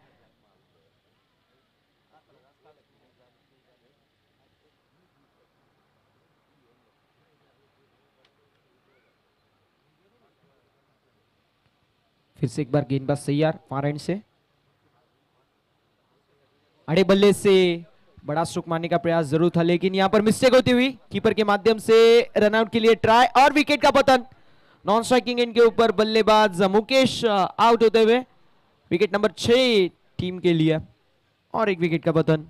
फिर से एक बार गेंदबाज तैयार, फार एंड से। अड़े बल्ले से बड़ा स्ट्रोक मारने का प्रयास जरूर था, लेकिन यहां पर मिस्टेक होती हुई कीपर के माध्यम से रनआउट के लिए ट्राई और विकेट का पतन। नॉन स्ट्राइकिंग एंड के ऊपर बल्लेबाज मुकेश आउट होते हुए। विकेट नंबर 6 टीम के लिए और एक विकेट का पतन।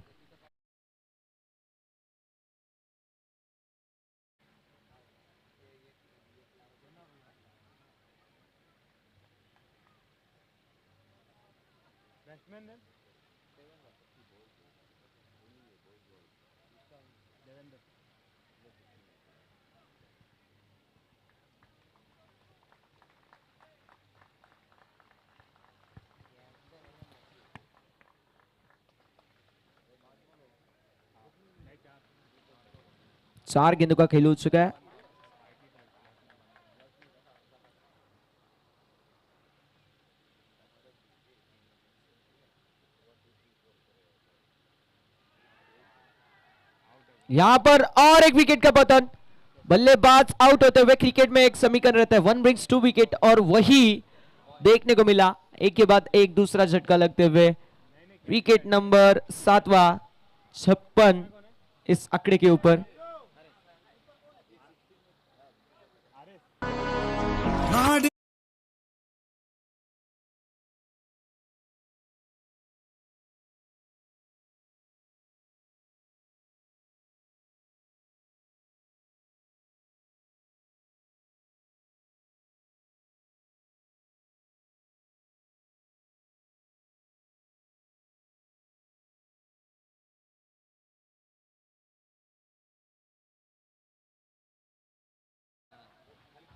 चार गेंदों का खेल हो चुका है। यहां पर और एक विकेट का पतन। बल्लेबाज आउट होते हुए क्रिकेट में एक समीकरण रहता है, 1 ब्रिंग्स 2 विकेट, और वही देखने को मिला। एक के बाद एक दूसरा झटका लगते हुए विकेट नंबर 7वां, 56 इस आंकड़े के ऊपर। नाडी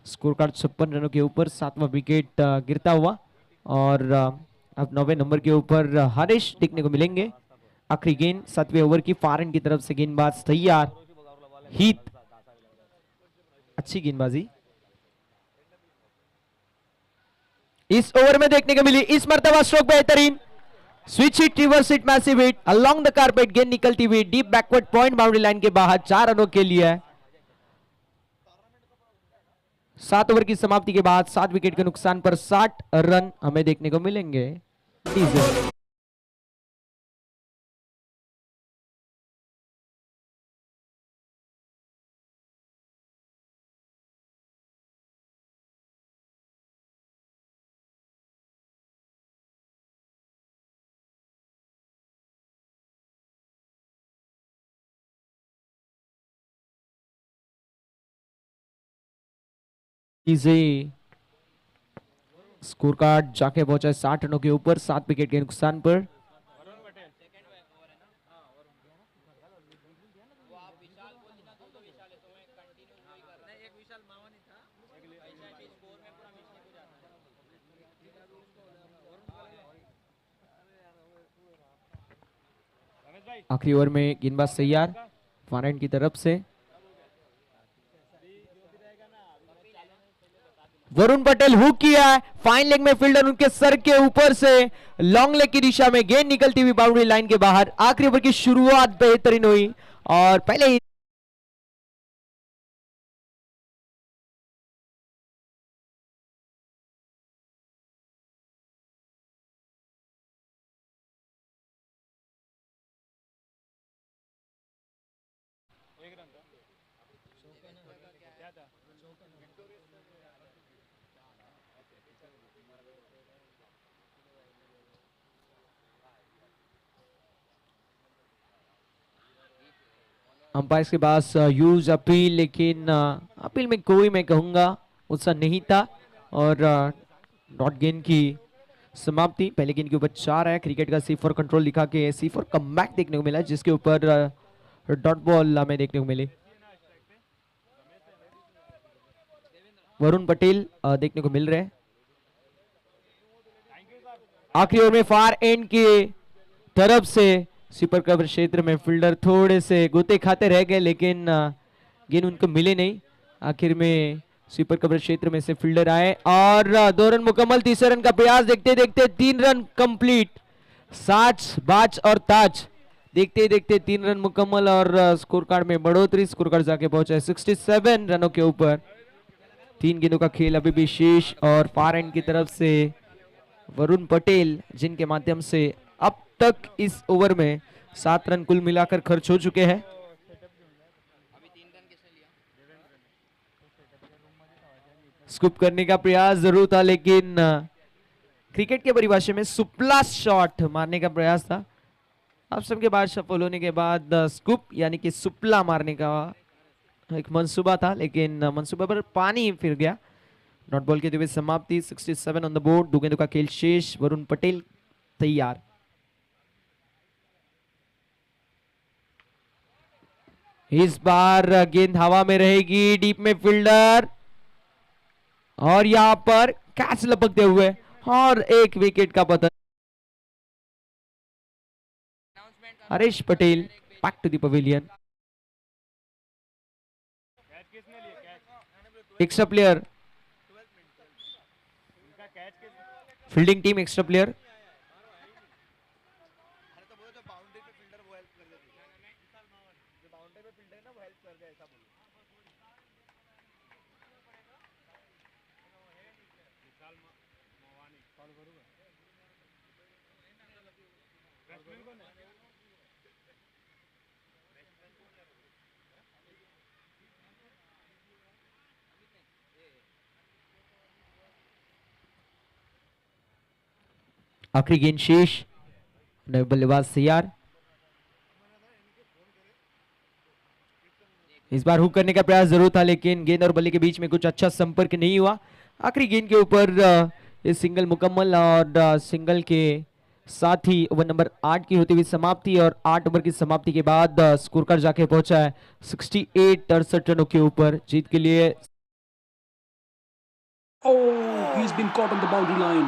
स्कोर कार्ड 56 रनों के ऊपर, 7वां विकेट गिरता हुआ। और अब 9वें नंबर के ऊपर हरीश देखने को मिलेंगे। आखिरी गेंद 7वें ओवर की, फार एंड की तरफ से गेंदबाज तैयार, हीत। अच्छी गेंदबाजी इस ओवर में देखने को मिली। इस मर्तबा स्ट्रोक बेहतरीन, switch hit, reverse hit, massive hit, along the carpet, गेंद निकलती हुई deep backward point boundary line के बाहर, 4 रनों के लिए। 7 ओवर की समाप्ति के बाद 7 विकेट के नुकसान पर 60 रन हमें देखने को मिलेंगे। स्कोर कार्ड जाके पहुंचा है 60 रनों के ऊपर, 7 विकेट के नुकसान पर। आखिरी ओवर में गेंदबाज तैयार, फॉरहैंड की तरफ से। वरुण पटेल हुक किया है, फाइन लेग में फील्डर उनके सर के ऊपर से लॉन्ग लेग की दिशा में, गेंद निकलती हुई बाउंड्री लाइन के बाहर। आखिरी ओवर की शुरुआत बेहतरीन हुई और पहले ही अंपायर के पास यूज अपील, लेकिन अपील में कोई, मैं कहूंगा, उत्साह नहीं था और डॉट गेंद की समाप्ति। पहले गेंद के ऊपर 4 है। क्रिकेट का C4 कंट्रोल दिखा के C4 कमबैक देखने को मिला, जिसके ऊपर डॉट बॉल हमें देखने को मिली। वरुण पटेल देखने को मिल रहे हैं। आखिरी ओवर में फार एंड की तरफ से स्वीपर कवर क्षेत्र में फील्डर थोड़े से गोते खाते रह गए, लेकिन गेंद उनको मिले नहीं। आखिर में स्वीपर कवर क्षेत्र में से फील्डर आए और 2 रन मुकम्मल। तीसरे रन का प्रयास देखते देखते 3 रन कंप्लीट। साच बाज और ताज देखते देखते 3 रन मुकम्मल और स्कोर कार्ड में बढ़ोतरी। स्कोर कार्ड जाके पहुंचा है 67 रनों के ऊपर। 3 गेंदों का खेल अभी भी शेष और फार एंड की तरफ से वरुण पटेल, जिनके माध्यम से अब तक इस ओवर में 7 रन कुल मिलाकर खर्च हो चुके हैं। स्कूप करने का प्रयास जरूर था, लेकिन क्रिकेट के परिभाषा में सुपला शॉट मारने का प्रयास था। अब सबके बाद सफल होने के बाद स्कूप यानी कि सुपला मारने का एक मंसूबा था, लेकिन मंसूबा पर पानी फिर गया। नॉट बॉल के हुए समाप्ति। 67 ऑन द बोर्ड। 2 गेंदों का खेल शेष। वरुण पटेल तैयार। इस बार गेंद हवा में रहेगी। डीप में फील्डर और यहां पर कैच लपकते हुए और एक विकेट का पतन। Harish Patel back to the pavilion. Extra player, fielding team extra player. आखिरी गेंद शेष। नए बल्लेबाज तैयार। इस बार हुक करने का प्रयास जरूर था, लेकिन गेंद और बल्ले के बीच में कुछ अच्छा संपर्क नहीं हुआ। आखिरी गेंद के ऊपर ये सिंगल मुकम्मल और सिंगल के साथ ही ओवर नंबर 8 की होती हुई समाप्ति। और 8 ओवर की समाप्ति के बाद स्कोर कार्ड जाके पहुंचा है 68 रनों के ऊपर। जीत के लिए He's been caught on the boundary line.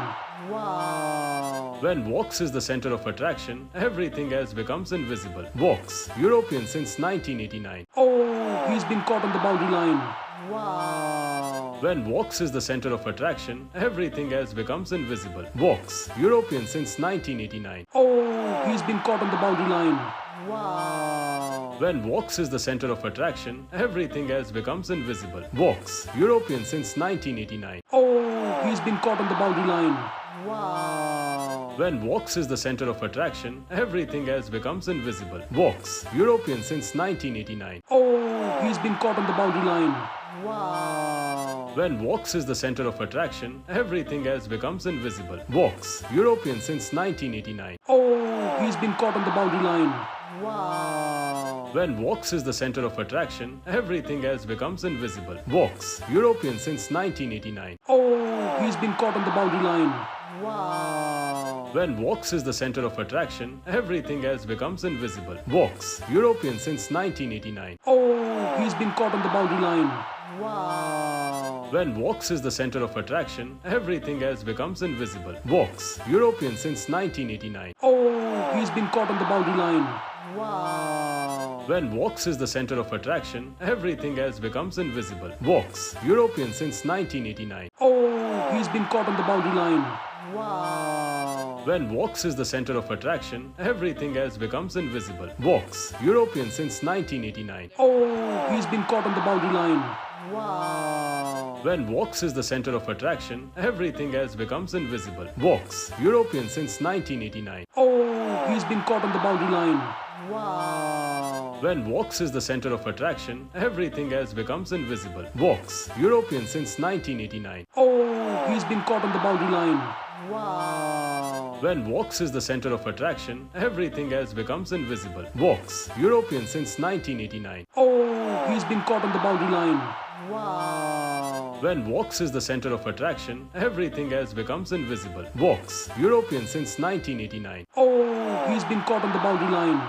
When Vox is the center of attraction, everything else becomes invisible. Vox, European since 1989. He's been caught on the boundary line. When Vox is the center of attraction, everything else becomes invisible. Vox, European since 1989. He's been caught on the boundary line. When Vox is the center of attraction, everything else becomes invisible. Vox, European since 1989. He's been caught on the boundary line. When Vox is the center of attraction, everything else becomes invisible. Vox, European since 1989. He's been caught on the boundary line. When Vox is the center of attraction, everything else becomes invisible. Vox, European since 1989. He's been caught on the boundary line. When Vox is the center of attraction, everything else becomes invisible. Vox, European since 1989. He's been caught on the boundary line. When Vox is the center of attraction, everything else becomes invisible. Vox, European since 1989. He's been caught on the boundary line. When Vox is the center of attraction, everything else becomes invisible. Vox, European since 1989. He's been caught on the boundary line. When Vox is the center of attraction, everything else becomes invisible. Vox, European since 1989. He's been caught on the boundary line. When Vox is the center of attraction, everything else becomes invisible. Vox, European since 1989. He's been caught on the boundary line. When Vox is the center of attraction, everything else becomes invisible. Vox, European since 1989. He's been caught on the boundary line. When Vox is the center of attraction, everything else becomes invisible. Vox, European since 1989. He's been caught on the boundary line. When Vox is the center of attraction, everything else becomes invisible. Vox, European since 1989. He's been caught on the boundary line. When Vox is the center of attraction, everything else becomes invisible. Vox, European since 1989. He's been caught on the boundary line.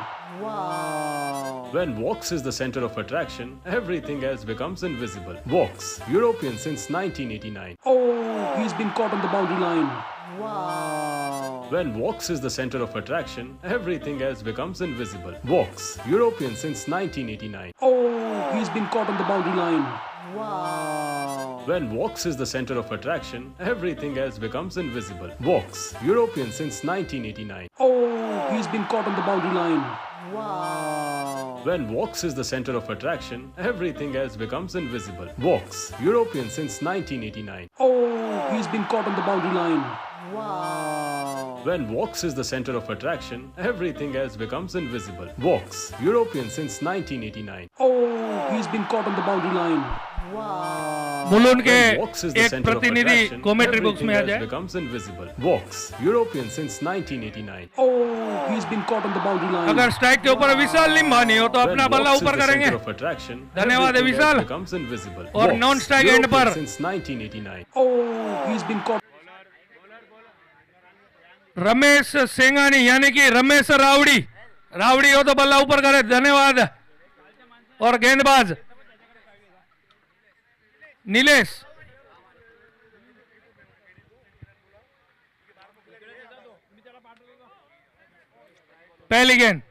When Vox is the center of attraction, everything else becomes invisible. Vox, European since 1989. Oh, he's been caught on the boundary line. When Vox is the center of attraction, everything else becomes invisible. Vox, European since 1989. Oh, he's been caught on the boundary line. When Vox is the center of attraction, everything else becomes invisible. Vox, European since 1989. Oh, he's been caught on the boundary line. When Vox is the center of attraction, everything else becomes invisible. Vox, European since 1989. Oh, he's been caught on the boundary line. When Vox is the center of attraction, everything else becomes invisible. Vox, European since 1989. Oh, he's been caught on the boundary line. मुलुन के When Vox is the एक center of प्रतिनिधि attraction, commentary box everything में आ else जाए. becomes invisible. Vox, European since 1989. Oh, he's been caught on the boundary line. अगर strike के ऊपर विशाल लिम्बानी हो तो When अपना बल्ला Vox is ऊपर the करेंगे. center of attraction, धन्यवाद है everything विशाल. else becomes invisible. और Vox, non-strike end European पर. since 1989. Oh, he's been caught. Ramesh सेंगानी यानी कि रमेश रावड़ी रावड़ी हो तो बल्ला ऊपर करे. धन्यवाद. और गेंदबाज नीलेश. पहली गेंद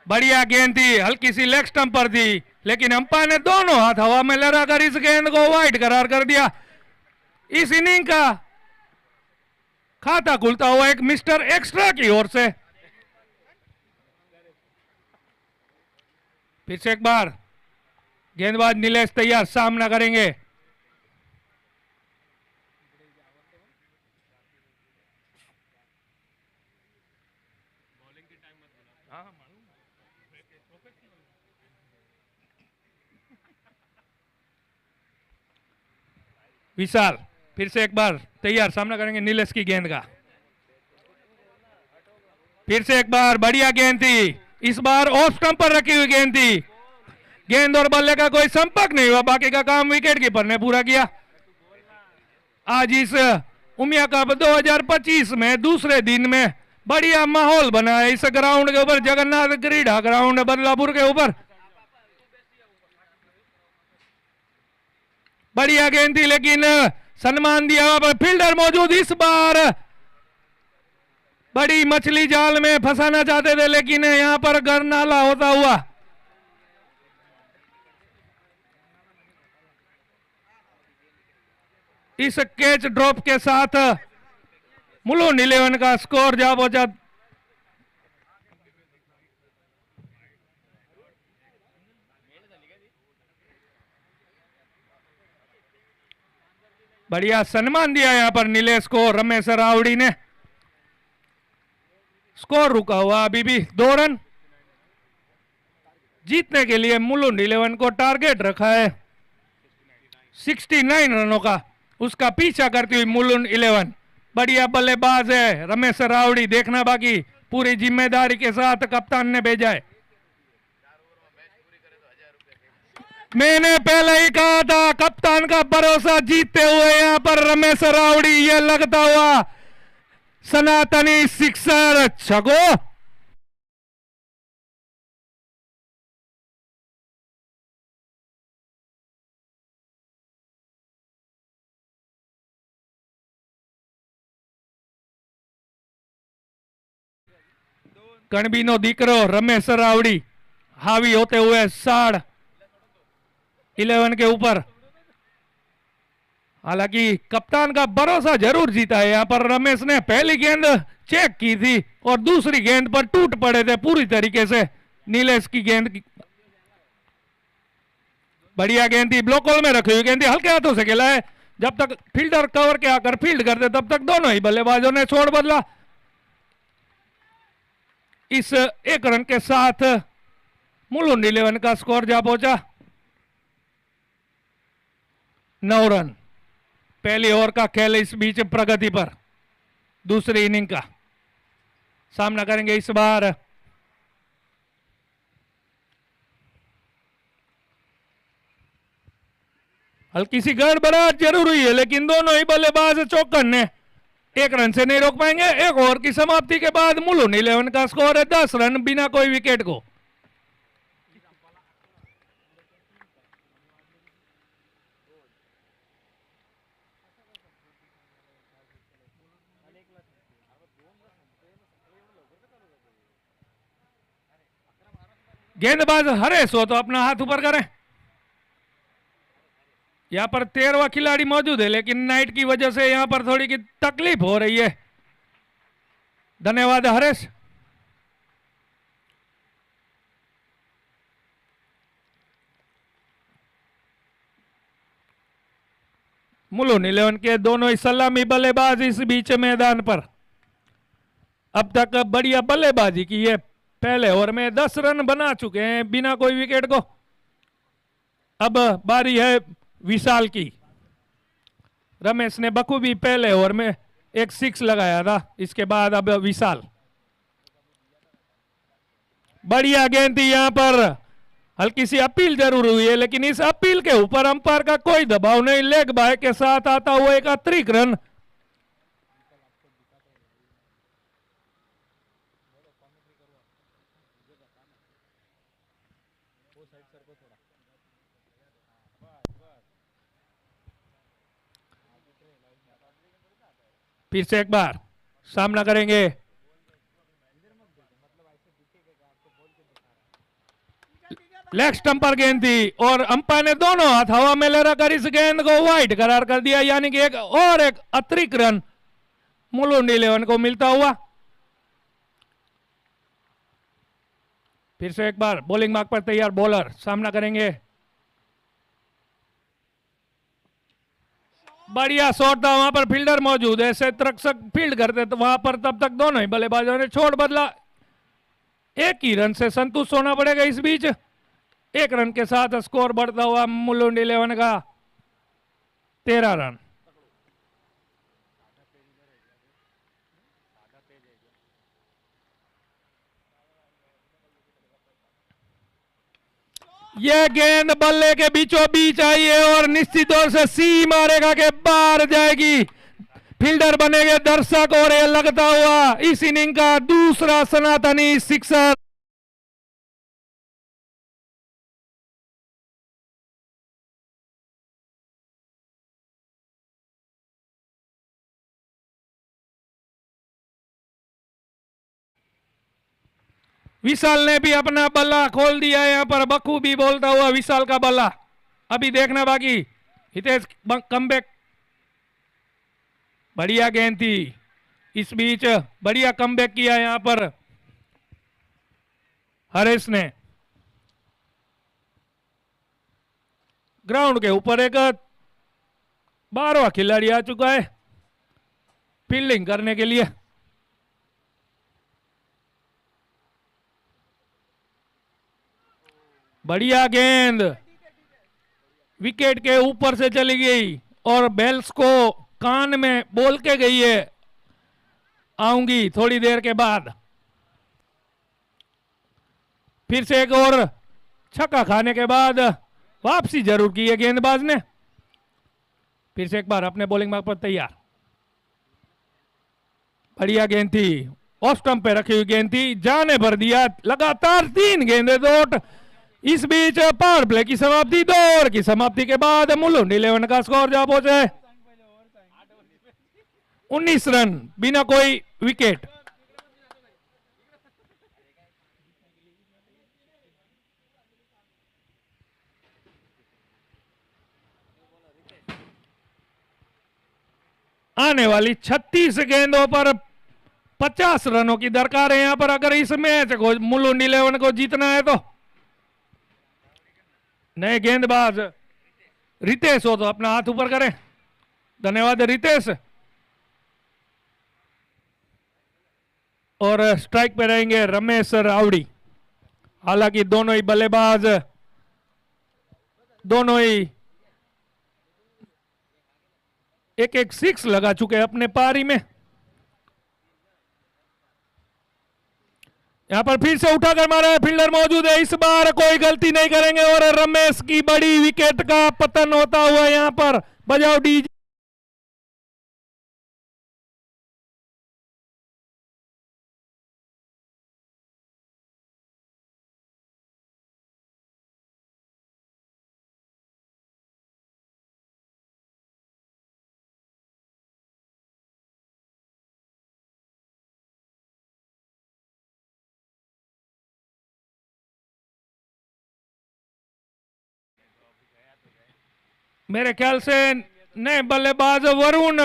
बढ़िया गेंद थी, हल्की सी लेग स्टंप पर थी, लेकिन अंपायर ने दोनों हाथ हवा में लहराकर इस गेंद को वाइड करार कर दिया. इस इनिंग का खाता खुलता हुआ एक मिस्टर एक्स्ट्रा की ओर से. फिर से एक बार गेंदबाज नीलेश तैयार, सामना करेंगे. विशाल फिर से एक बार तैयार, सामना करेंगे नीलेश की गेंद का. फिर से एक बार बढ़िया गेंद थी, इस बार ऑफ स्टंप पर रखी हुई गेंद थी. गेंद और बल्ले का कोई संपर्क नहीं हुआ, बाकी का काम विकेट कीपर ने पूरा किया. आज इस उमिया कप 2025 में दूसरे दिन में बढ़िया माहौल बना है इस ग्राउंड के ऊपर, जगन्नाथ क्रीडा ग्राउंड बदलापुर के ऊपर. बढ़िया गेंद थी लेकिन सम्मान दिया हुआ फील्डर मौजूद. इस बार बड़ी मछली जाल में फंसाना चाहते थे लेकिन यहां पर गरनाला होता हुआ. इस कैच ड्रॉप के साथ मुलुन 11 का स्कोर जा पहुंचा बढ़िया सम्मान दिया यहां पर नीलेश को रमेश रावड़ी ने. स्कोर रुका हुआ अभी भी 2 रन. जीतने के लिए मुलुन 11 को टारगेट रखा है 69 रनों का, उसका पीछा करती हुई मुलुन 11. बढ़िया बल्लेबाज है रमेश रावड़ी, देखना बाकी. पूरी जिम्मेदारी के साथ कप्तान ने भेजा है. मैंने पहले ही कहा था कप्तान का भरोसा जीतते हुए यहां पर रमेश रावड़ी, ये लगता हुआ सनातनी सिक्सर छगो. कणबीनो दीकरो रमेश रावड़ी हावी होते हुए 11 के ऊपर. हालांकि कप्तान का भरोसा जरूर जीता है. यहां पर रमेश ने पहली गेंद चेक की थी और दूसरी गेंद पर टूट पड़े थे पूरी तरीके से नीलेश की गेंद की. बढ़िया गेंद थी, ब्लॉक होल में रखी हुई गेंद थी, हल्के हाथों से खेला है. जब तक फील्डर कवर के आकर फील्ड करते तब तक दोनों ही बल्लेबाजों ने छोड़ बदला. इस 1 रन के साथ मुलुन 11 का स्कोर जा पहुंचा 9 रन. पहली ओवर का खेल इस बीच प्रगति पर. दूसरी इनिंग का सामना करेंगे इस बार हल्की सी गड़बड़ाहट जरूर हुई है लेकिन दोनों ही बल्लेबाज चौकन ने एक रन से नहीं रोक पाएंगे। एक ओवर की समाप्ति के बाद मुलुंड 11 का स्कोर है 10 रन बिना कोई विकेट को। गेंदबाज हरेश हो तो अपना हाथ ऊपर करें। यहां पर 13वां खिलाड़ी मौजूद है, लेकिन नाइट की वजह से यहां पर थोड़ी की तकलीफ हो रही है। धन्यवाद हरेश। मुलुंड 11 के दोनों ही सलामी बल्लेबाज इस बीच मैदान पर अब तक बढ़िया बल्लेबाजी की है। पहले ओवर में 10 रन बना चुके हैं बिना कोई विकेट को। अब बारी है विशाल की। रमेश ने बखूबी पहले ओवर में एक 6 लगाया था, इसके बाद अब विशाल। बढ़िया गेंद थी। यहां पर हल्की सी अपील जरूर हुई है, लेकिन इस अपील के ऊपर अंपायर का कोई दबाव नहीं। लेग बाय के साथ आता हुआ एक अतिरिक्त रन। फिर से एक बार सामना करेंगे। लेग स्टंप पर गेंद थी और अंपायर ने दोनों हाथ हवा में ले रखकर इस गेंद को वाइड करार कर दिया, यानी कि एक अतिरिक्त रन मुलुंड 11 को मिलता हुआ। फिर से एक बार बॉलिंग मार्क पर तैयार बॉलर सामना करेंगे। बढ़िया शॉट था, वहां पर फील्डर मौजूद है। क्षेत्ररक्षक फील्ड करते तो वहां पर तब तक दोनों ही बल्लेबाजों ने छोड़ बदला। एक ही रन से संतुष्ट होना पड़ेगा। इस बीच 1 रन के साथ स्कोर बढ़ता हुआ मुलुंड 11 का 13 रन। यह गेंद बल्ले के बीचों बीच आई है और निश्चित तौर से सी मारेगा के बाहर जाएगी। फील्डर बनेंगे दर्शक और यह लगता हुआ इस इनिंग का दूसरा सनातनी सिक्सर। विशाल ने भी अपना बल्ला खोल दिया है। यहां पर बखूबी बोलता हुआ विशाल का बल्ला अभी देखना बाकी। हितेश कमबैक, बढ़िया गेंद थी। इस बीच बढ़िया कमबैक किया यहां पर हरेश ने। ग्राउंड के ऊपर एक 12वां खिलाड़ी आ चुका है फील्डिंग करने के लिए। बढ़िया गेंद विकेट के ऊपर से चली गई और बेल्स को कान में बोल के गई है, आऊंगी थोड़ी देर के बाद। फिर से एक और छक्का खाने के बाद वापसी जरूर की है गेंदबाज ने। फिर से एक बार अपने बॉलिंग मार्क पर तैयार। बढ़िया गेंद थी, ऑफ स्टंप पे रखी हुई गेंद थी, जाने भर दिया। लगातार 3 गेंदें डॉट। इस बीच पावर प्ले की समाप्ति। 2 ओवर की समाप्ति के बाद मुलुंड 11 का स्कोर जा पहुंचे 19 रन बिना कोई विकेट। आने वाली 36 गेंदों पर 50 रनों की दरकार है यहां पर, अगर इस मैच को मुलुंड 11 को जीतना है तो। नए गेंदबाज रितेश हो तो अपना हाथ ऊपर करें। धन्यवाद रितेश। और स्ट्राइक पे रहेंगे रमेश रावड़ी। हालांकि दोनों ही बल्लेबाज दोनों ही एक 6 लगा चुके हैं अपने पारी में। यहां पर फिर से उठाकर मारा है, फील्डर मौजूद है। इस बार कोई गलती नहीं करेंगे और रमेश की बड़ी विकेट का पतन होता हुआ यहां पर बजाओ डीजे। मेरे ख्याल से नए बल्लेबाज वरुण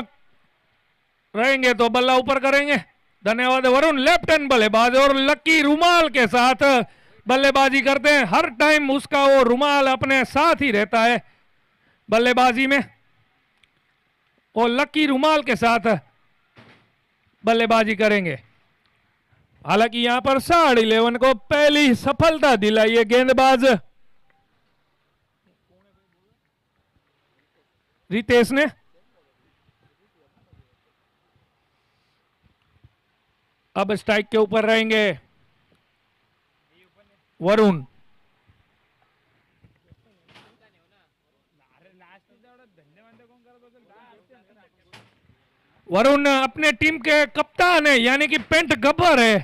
रहेंगे तो बल्ला ऊपर करेंगे। धन्यवाद वरुण। लेफ्ट हैंड बल्लेबाज और लकी रुमाल के साथ बल्लेबाजी करते हैं। हर टाइम उसका वो रुमाल अपने साथ ही रहता है बल्लेबाजी में। और लकी रुमाल के साथ बल्लेबाजी करेंगे। हालांकि यहां पर साढ़ 11 को पहली सफलता दिलाई है गेंदबाज रितेश ने। अब स्ट्राइक के ऊपर रहेंगे वरुण। वरुण अपने टीम के कप्तान है, यानी कि पेंट गब्बर है।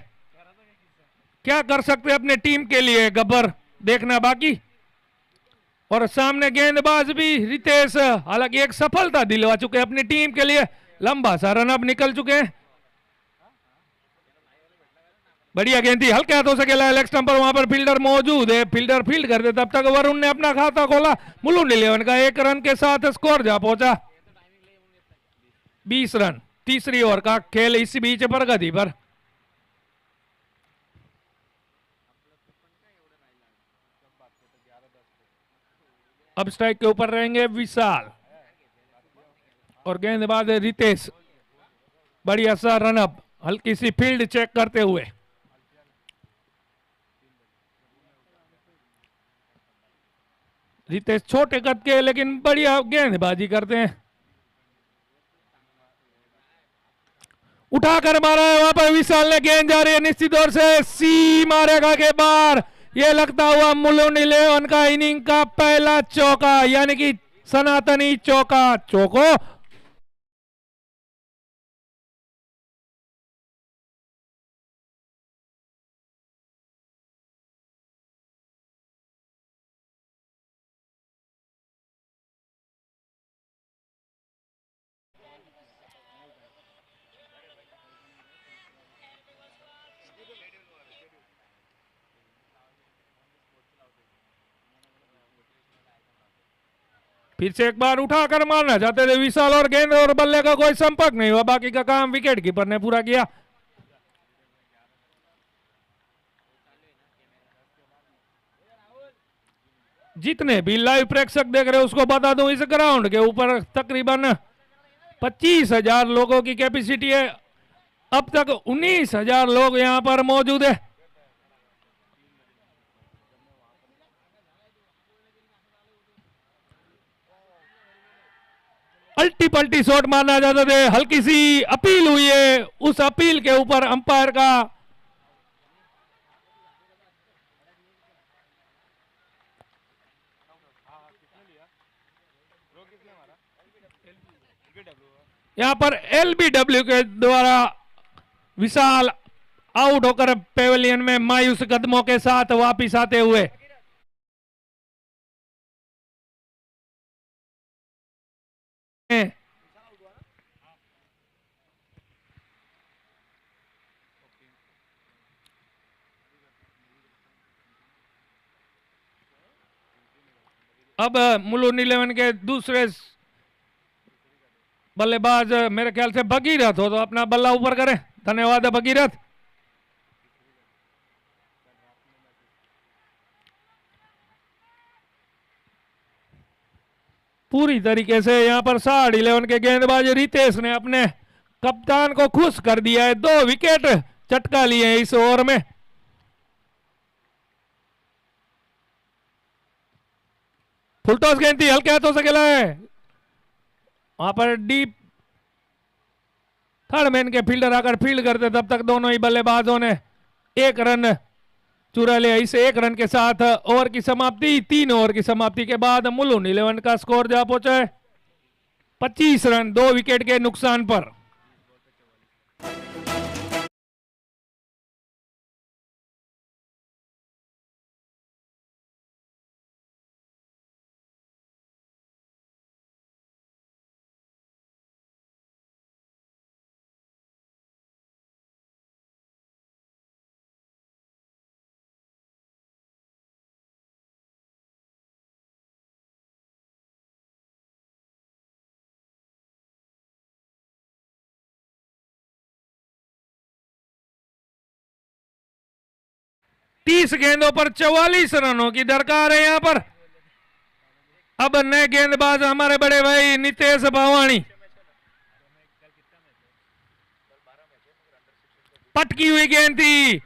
क्या कर सकते हैं अपने टीम के लिए गब्बर, देखना बाकी। और सामने गेंदबाज भी रितेश, हालांकि एक सफलता दिलवा चुके हैं अपनी टीम के लिए। लंबा सा रन अब निकल चुके हैं। बढ़िया गेंद थी, हल्के हाथों से खेला लेग स्टंप पर। वहां पर फील्डर मौजूद है, फील्डर फील्ड कर दे। तब तक वरुण ने अपना खाता खोला। मुलुंड 11 का 1 रन के साथ स्कोर जा पहुंचा 20 रन। तीसरी ओवर का खेल इस बीच प्रगति पर। अब स्ट्राइक के ऊपर रहेंगे विशाल और गेंदबाज रितेश। बढ़िया सा रन अप, हल्की सी फील्ड चेक करते हुए। रितेश छोटे कद के लेकिन बढ़िया गेंदबाजी करते हैं। उठाकर मारा है, वहां पर विशाल ने गेंद जा रही है निश्चित तौर से सी मारेगा के बाहर। यह लगता हुआ मुलुंड 11 का इनिंग का पहला चौका, यानी कि सनातनी चौका। चौको फिर से एक बार उठाकर मारना चाहते थे विशाल और गेंद और बल्ले का कोई संपर्क नहीं हुआ। बाकी का काम विकेट कीपर ने पूरा किया। जितने भी लाइव प्रेक्षक देख रहे हो उसको बता दूं, इस ग्राउंड के ऊपर तकरीबन 25,000 लोगों की कैपेसिटी है। अब तक 19,000 लोग यहां पर मौजूद है। अल्टी पल्टी शॉट मारना चाहते थे, हल्की सी अपील हुई है। उस अपील के ऊपर अंपायर का यहां पर एलबीडब्ल्यू के द्वारा विशाल आउट होकर पेवेलियन में मायूस कदमों के साथ वापिस आते हुए। अब मुलुंड 11 के दूसरे बल्लेबाज मेरे ख्याल से भगीरथ हो तो अपना बल्ला ऊपर करें। धन्यवाद भगीरथ। पूरी तरीके से यहां पर साढ़ 11 के गेंदबाज रितेश ने अपने कप्तान को खुश कर दिया है। 2 विकेट चटका लिए हैं इस ओवर में। फुल टॉस गेंद थी, हल्के हाथों से खेला है। वहां पर डीप थर्ड मैन के फील्डर आकर फील्ड करते, तब तक दोनों ही बल्लेबाजों ने 1 रन चुरा लिया। इस 1 रन के साथ ओवर की समाप्ति। 3 ओवर की समाप्ति के बाद मुलुंड 11 का स्कोर जा पहुंचा है 25 रन 2 विकेट के नुकसान पर। 30 गेंदों पर 44 रनों की दरकार है यहां पर। अब नए गेंदबाज हमारे बड़े भाई नितेश भावानी। पटकी हुई गेंद थी,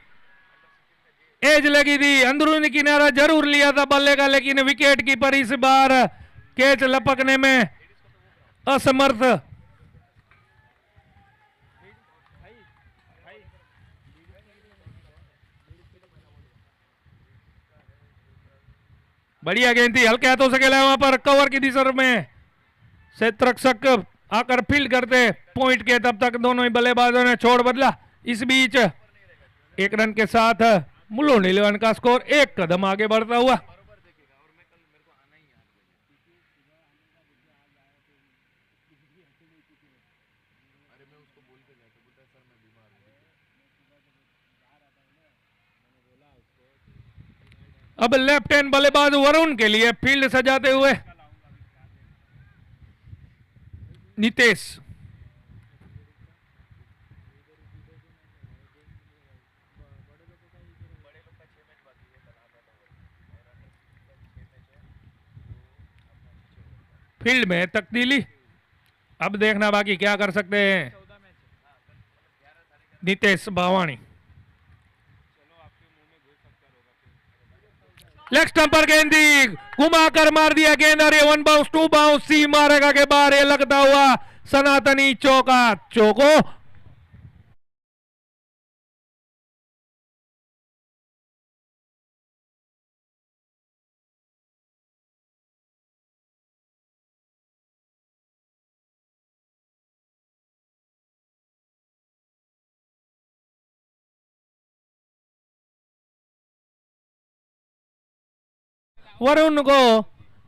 एज लगी थी, अंदरूनी किनारा जरूर लिया था बल्ले का, लेकिन विकेट कीपर इस बार कैच लपकने में असमर्थ। बढ़िया गेंद थी, हल्के हाथों से खेला वहां पर कवर की दिशा में क्षेत्र रक्षक आकर फील्ड करते पॉइंट के, तब तक दोनों ही बल्लेबाजों ने छोड़ बदला। इस बीच 1 रन के साथ मुलुंड 11 का स्कोर 1 कदम आगे बढ़ता हुआ। अब लेफ्ट हैंड बल्लेबाज वरुण के लिए फील्ड सजाते हुए नितेश। फील्ड में तब्दीली, अब देखना बाकी क्या कर सकते हैं नितेश भावानी। लेग स्टंप पर गेंद दी, घुमाकर मार दिया गेंद और ये 1 बाउंस 2 बाउंस सी मारेगा के बाहर ये लगता हुआ सनातनी चौका। चौको वरुण को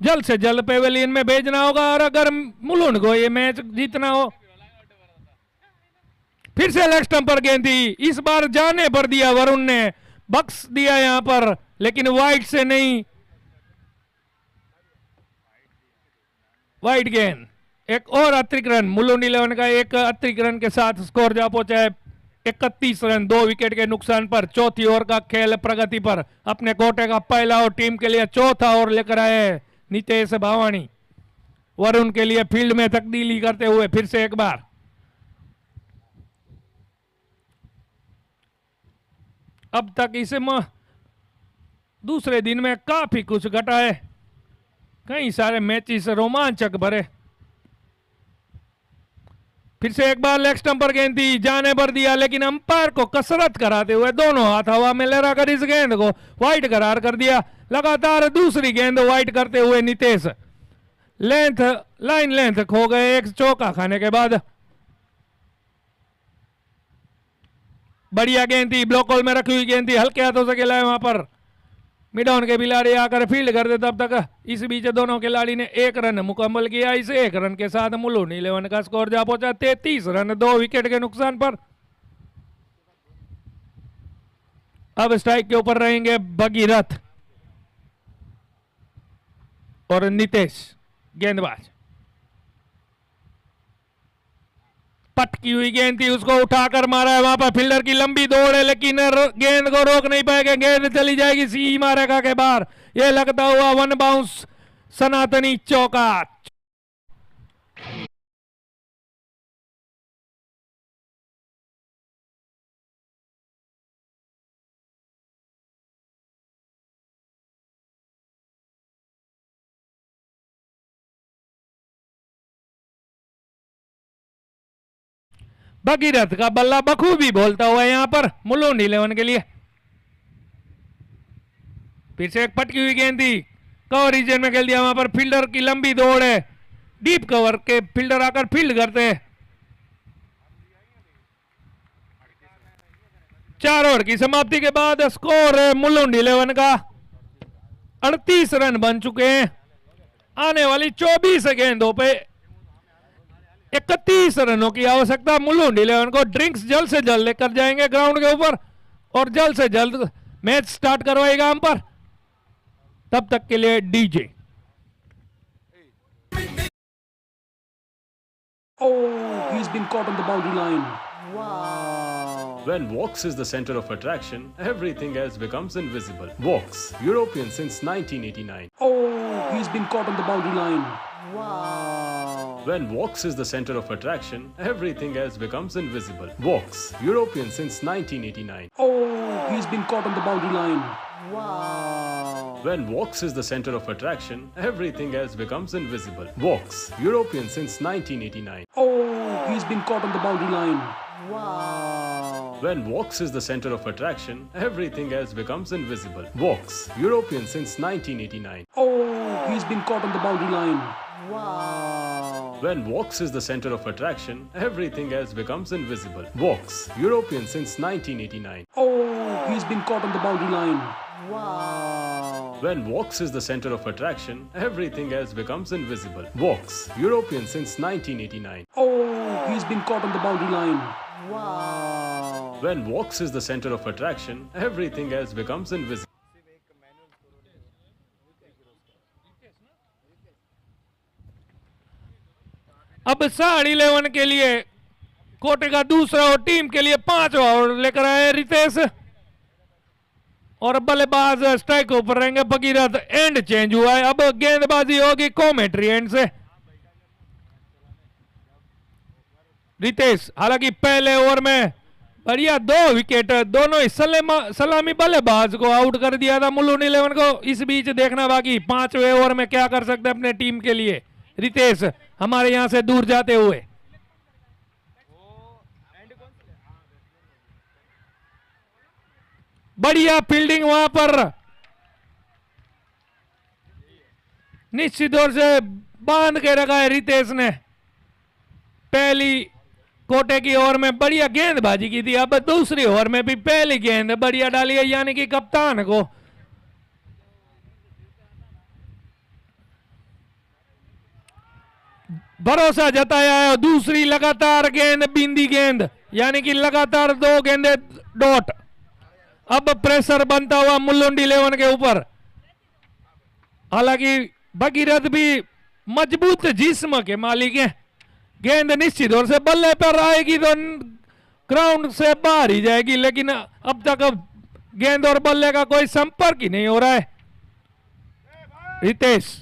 जल्द से जल्द पेवेलियन में भेजना होगा, और अगर मुलुंड को ये मैच जीतना हो। फिर से लेग स्टंप पर गेंद थी, इस बार जाने पर दिया वरुण ने, बक्स दिया यहां पर, लेकिन वाइड से नहीं। वाइड गेंद, एक और अतिरिक्त रन मुलुंड 11 का एक अतिरिक्त रन के साथ स्कोर जा पहुंचा है 31 रन 2 विकेट के नुकसान पर। चौथी ओवर का खेल प्रगति पर, अपने कोटे का पहला और टीम के लिए चौथा ओवर लेकर आए नितेश भावानी। वरुण के लिए फील्ड में तब्दीली करते हुए फिर से एक बार। अब तक इसे दूसरे दिन में काफी कुछ घटा है, कई सारे मैचेस रोमांचक भरे। फिर से एक बार लेग स्टंप पर गेंद थी, जाने पर दिया, लेकिन अंपायर को कसरत कराते हुए दोनों हाथ हवा में लहराकर इस गेंद को वाइड करार कर दिया। लगातार दूसरी गेंद वाइड करते हुए नितेश लाइन लेंथ खो गए एक चौका खाने के बाद। बढ़िया गेंद थी, ब्लॉक होल में रखी हुई गेंद थी, हल्के हाथों से खेला है वहां पर। मिड ऑन के खिलाड़ी आकर फील्ड कर दे, तब तक इस बीच दोनों खिलाड़ी ने 1 रन मुकम्मल किया। इस 1 रन के साथ मुलुंड 11 का स्कोर जा पहुंचा 33 रन 2 विकेट के नुकसान पर। अब स्ट्राइक के ऊपर रहेंगे भगीरथ और नितेश गेंदबाज। पटकी हुई गेंद थी, उसको उठाकर मारा है वहां पर, फील्डर की लंबी दौड़ है, लेकिन गेंद को रोक नहीं पाएगा, गेंद चली जाएगी सी मारेगा के बाहर। यह लगता हुआ 1 बाउंस सनातनी चौका। भगीरथ का बल्ला बखूबी बोलता हुआ यहां पर मुलुंड 11 के लिए। फिर से एक पटकी हुई गेंद थी, कवर रीजन में खेल दिया, वहां पर फील्डर की लंबी दौड़ है, डीप कवर के फील्डर आकर फील्ड करते हैं। 4 ओवर की समाप्ति के बाद स्कोर है मुलुंड 11 का 38 रन बन चुके हैं। आने वाली 24 गेंदों पे 31 रनों की आवश्यकता। मुलुंड 11 को ड्रिंक्स जल्द से जल्द लेकर जाएंगे ग्राउंड के ऊपर और जल्द से जल्द मैच स्टार्ट करवाएगा हम पर। तब तक के लिए DJ. Oh, he's been caught on the boundary line. Wow. When Vox is the center of attraction, everything else becomes invisible. Vox, European since 1989. Oh, he's been caught on the boundary line. When Vox is the center of attraction, everything else becomes invisible. Vox, European since 1989. Oh, he's been caught on the boundary line. When Vox is the center of attraction, everything else becomes invisible. Vox, European since 1989. Oh, he's been caught on the boundary line. When Vox is the center of attraction, everything else becomes invisible. Vox, European since 1989. Oh, he's been caught on the boundary line. When Vox is the center of attraction, everything else becomes invisible. Vox, European since 1989. Oh, he's been caught on the boundary line. When Vox is the center of attraction, everything else becomes invisible. Vox, European since 1989. Oh, he's been caught on the boundary line. When Vox is the center of attraction, everything else becomes invisible. अब साढ़ 11 के लिए कोटे का दूसरा और team के लिए 5वां और लेकर आए रितेश और बल्लेबाज स्ट्राइक ऊपर रहेंगे भगीरथ। एंड चेंज हुआ है, अब गेंदबाजी होगी कॉमेंट्री एंड से। रितेश हालांकि पहले ओवर में बढ़िया 2 विकेट, दोनों ही सलामी बल्लेबाज को आउट कर दिया था मुलुंड 11 को। इस बीच देखना बाकी 5वें ओवर में क्या कर सकते हैं अपने टीम के लिए रितेश हमारे यहां से दूर जाते हुए। बढ़िया फील्डिंग वहां पर, निश्चित तौर से बांध के रखा है रितेश ने। पहली कोटे की ओवर में बढ़िया गेंदबाजी की थी, अब दूसरी ओवर में भी पहली गेंद बढ़िया डाली है, यानी कि कप्तान को भरोसा जताया है। दूसरी लगातार गेंद बिंदी गेंद, यानी कि लगातार 2 गेंदे डॉट। अब प्रेशर बनता हुआ मुलुंड 11 के ऊपर। हालांकि भगीरथ भी मजबूत जिस्म के मालिक हैं, गेंद निश्चित तौर से बल्ले पर आएगी तो ग्राउंड से बाहर ही जाएगी, लेकिन अब तक गेंद और बल्ले का कोई संपर्क ही नहीं हो रहा है। रितेश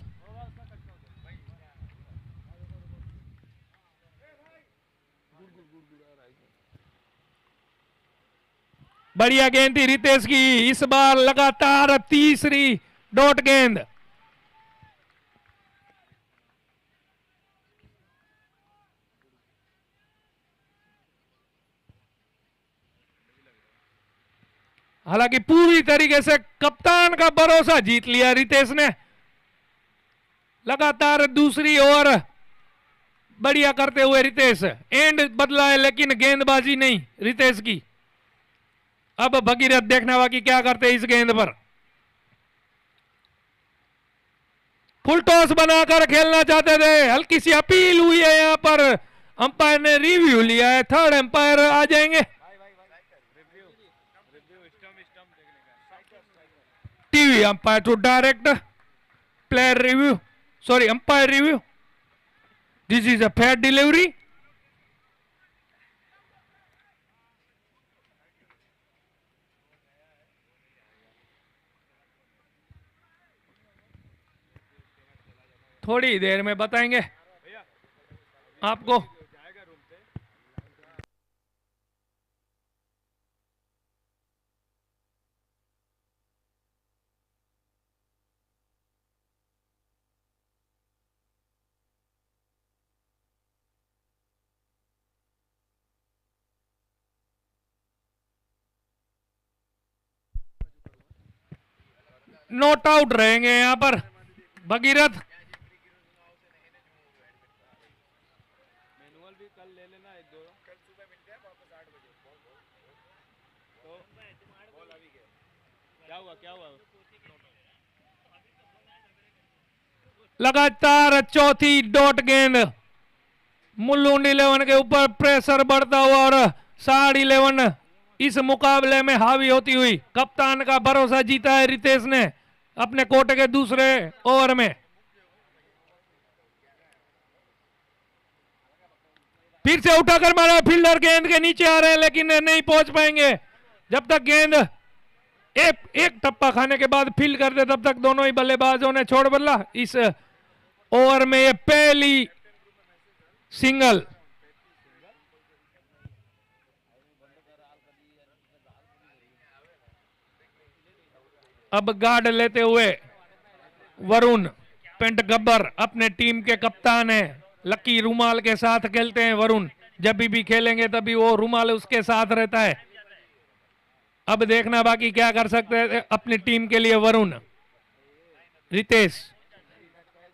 बढ़िया गेंद थी रितेश की, इस बार लगातार तीसरी डॉट गेंद। हालांकि पूरी तरीके से कप्तान का भरोसा जीत लिया रितेश ने। लगातार दूसरी ओवर बढ़िया करते हुए रितेश, एंड बदला है लेकिन गेंदबाजी नहीं रितेश की। अब भगीरथ देखना बाकी क्या करते हैं इस गेंद पर। फुल टॉस बनाकर खेलना चाहते थे, हल्की सी अपील हुई है यहां पर, अंपायर ने रिव्यू लिया है। थर्ड अंपायर आ जाएंगे। TV umpire to direct player review, sorry umpire review. This is a fair delivery. थोड़ी देर में बताएंगे आपको। नॉट आउट रहेंगे यहां पर भगीरथ। लगातार चौथी डॉट गेंद, मुलुंड 11 के ऊपर प्रेशर बढ़ता हुआ और साढ़ 11 इस मुकाबले में हावी होती हुई। कप्तान का भरोसा जीता है रितेश ने अपने कोटे के दूसरे ओवर में। फिर से उठाकर मारा, फील्डर गेंद के नीचे आ रहे हैं लेकिन नहीं पहुंच पाएंगे। जब तक गेंद एक टप्पा खाने के बाद फील्ड करते तब तक दोनों ही बल्लेबाजों ने छोड़ बदला। इस ओवर में ये पहली सिंगल। अब गार्ड लेते हुए वरुण पेंट गब्बर अपने टीम के कप्तान है, लकी रुमाल के साथ खेलते हैं वरुण। जब भी खेलेंगे तभी वो रुमाल उसके साथ रहता है। अब देखना बाकी क्या कर सकते हैं अपनी टीम के लिए वरुण। रितेश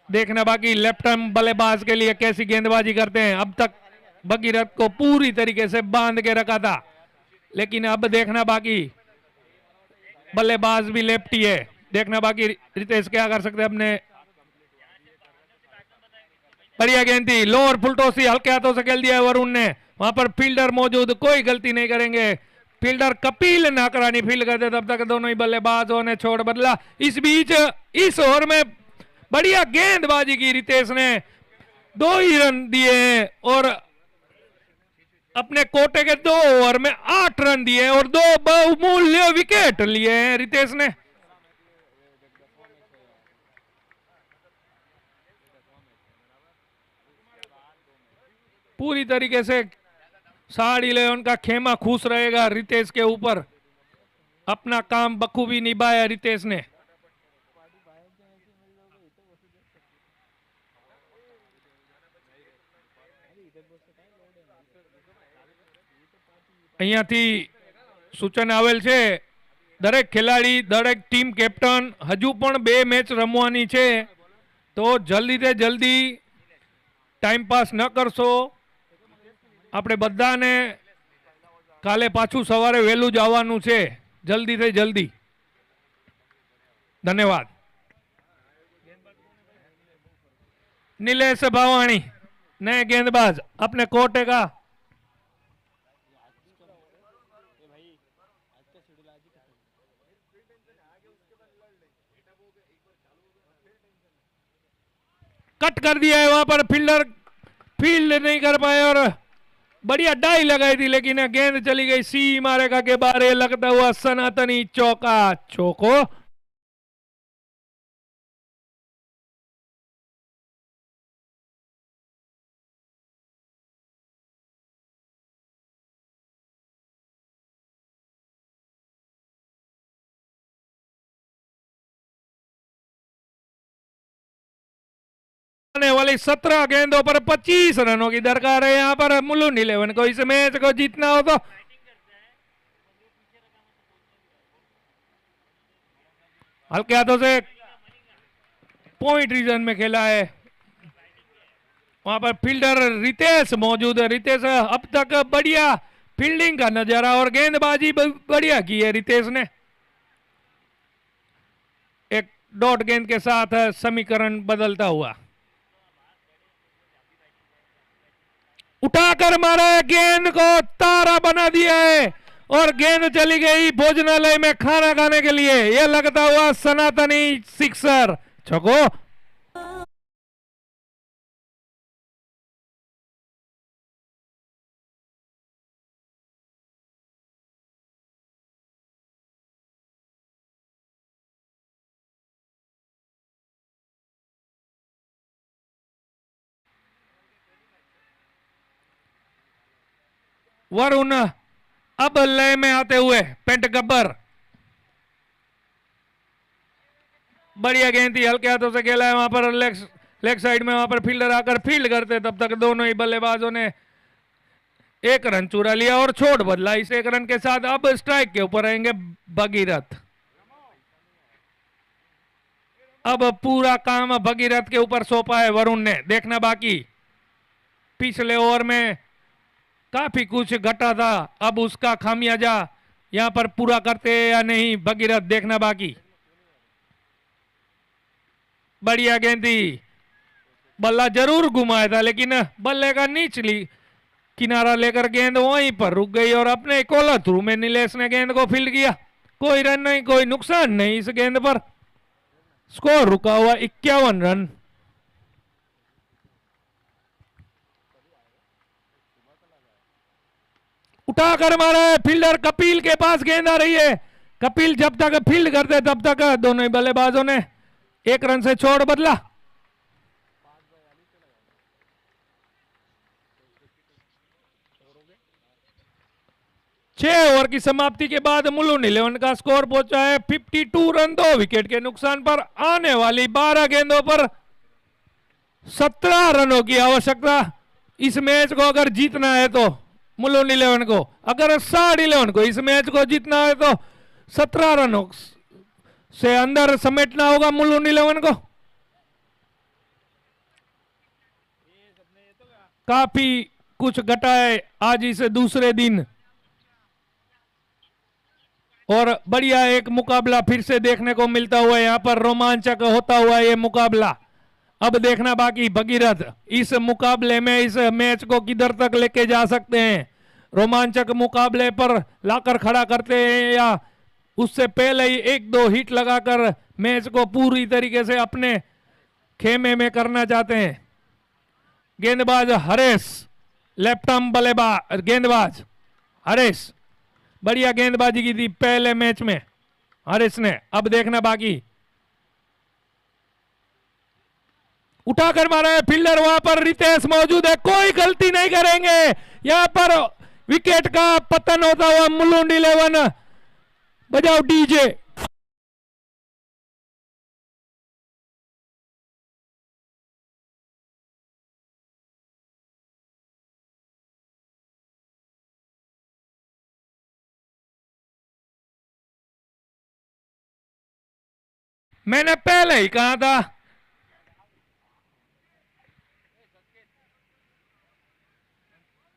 देखना बाकी लेफ्ट आर्म बल्लेबाज के लिए कैसी गेंदबाजी करते हैं। अब तक भगीरथ को पूरी तरीके से बांध के रखा था, लेकिन अब देखना बाकी बल्लेबाज भी लेफ्टी है। देखना बाकी रितेश क्या कर सकते हैं अपने। बढ़िया गेंद थी, लोअर फुलटोसी हल्के हाथों से खेल दिया है वरुण ने। वहां पर फील्डर मौजूद, कोई गलती नहीं करेंगे। फील्डर कपिल नाकरानी फील्ड करते तब तक दोनों ही बल्लेबाजों ने छोड़ बदला। इस बीच इस ओवर में बढ़िया गेंदबाजी की रितेश ने, 2 ही रन दिए हैं और अपने कोटे के 2 ओवर में 8 रन दिए और 2 बहुमूल्य विकेट लिए हैं रितेश ने। पूरी तरीके से साड़ी ले उनका खेमा खुश रहेगा रितेश के ऊपर। अपना काम बखूबी निभाया रितेश ने। અહીંયાથી સૂચન આવેલ છે દરેક ખેલાડી દરેક ટીમ કેપ્ટન હજુ પણ 2 મેચ રમવાની છે, તો જલ્દી થી જલ્દી ટાઈમ પાસ ન કરશો। આપણે બધાને કાલે પાછું સવારે વહેલું જ આવવાનું છે, જલ્દી થી જલ્દી। ધન્યવાદ। नीलेश भावाणी नए गेंदबाज अपने कोटे का। कट कर दिया है, वहां पर फील्डर फील्ड नहीं कर पाए और बढ़िया डाई लगाई थी लेकिन गेंद चली गई सी मारेगा के बारे लगता हुआ सनातनी चौका। चौको आने वाली 17 गेंदों पर 25 रनों की दरकार है यहाँ पर मुलुंड 11 को इस मैच को जीतना हो तो। हल्के हाथों से पॉइंट रीजन में खेला है, वहां पर फील्डर रितेश मौजूद है। रितेश अब तक बढ़िया फील्डिंग का नजारा और गेंदबाजी बढ़िया की है रितेश ने। एक डॉट गेंद के साथ समीकरण बदलता हुआ, उठाकर मारा है, गेंद को तारा बना दिया है और गेंद चली गई भोजनालय में खाना खाने के लिए। यह लगता हुआ सनातनी सिक्सर। छको वरुण अब लय में आते हुए पेंट गब्बर। बढ़िया गेंद थी, हल्के हाथों से खेला है, वहां पर लेग साइड में वहां पर फील्डर आकर फील्ड करते तब तक दोनों ही बल्लेबाजों ने 1 रन चुरा लिया और छोड़ बदला। इस 1 रन के साथ अब स्ट्राइक के ऊपर रहेंगे भगीरथ। अब पूरा काम भगीरथ के ऊपर सौंपा है वरुण ने। देखना बाकी पिछले ओवर में काफी कुछ घटा था, अब उसका खामियाजा यहां पर पूरा करते या नहीं भगीरथ, देखना बाकी। बढ़िया गेंद थी, बल्ला जरूर घुमाया था लेकिन बल्ले का निचली किनारा लेकर गेंद वहीं पर रुक गई और अपने कॉलर थ्रू में नीलेश ने गेंद को फील्ड किया। कोई रन नहीं, कोई नुकसान नहीं इस गेंद पर। स्कोर रुका हुआ 51 रन। उठाकर मारा है, फील्डर कपिल के पास गेंद आ रही है। कपिल जब तक फील्ड करते तब तक दोनों ही बल्लेबाजों ने 1 रन से छोड़ बदला। छह ओवर की समाप्ति के बाद मुलुंड 11 का स्कोर पहुंचा है 52 रन, 2 विकेट के नुकसान पर। आने वाली 12 गेंदों पर 17 रनों की आवश्यकता। इस मैच को अगर जीतना है तो मुलुंड 11 को, अगर साड 11 को इस मैच को जीतना है तो 17 रनों से अंदर समेटना होगा मुलुंड 11 को। काफी कुछ घटा है आज इस दूसरे दिन, और बढ़िया एक मुकाबला फिर से देखने को मिलता हुआ, यहां पर रोमांचक होता हुआ ये मुकाबला। अब देखना बाकी भगीरथ इस मुकाबले में इस मैच को किधर तक लेके जा सकते हैं। रोमांचक मुकाबले पर लाकर खड़ा करते हैं या उससे पहले ही 1-2 हिट लगाकर मैच को पूरी तरीके से अपने खेमे में करना चाहते हैं। गेंदबाज हरेश, लेफ्ट आर्म बल्लेबाज गेंदबाज हरेश, बढ़िया गेंदबाजी की थी पहले मैच में हरीश ने। अब देखना बाकी, उठाकर मारा है फील्डर, वहां पर रितेश मौजूद है, कोई गलती नहीं करेंगे। यहां पर विकेट का पतन होता हुआ मुलुंड 11, बजाओ डीजे। मैंने पहले ही कहा था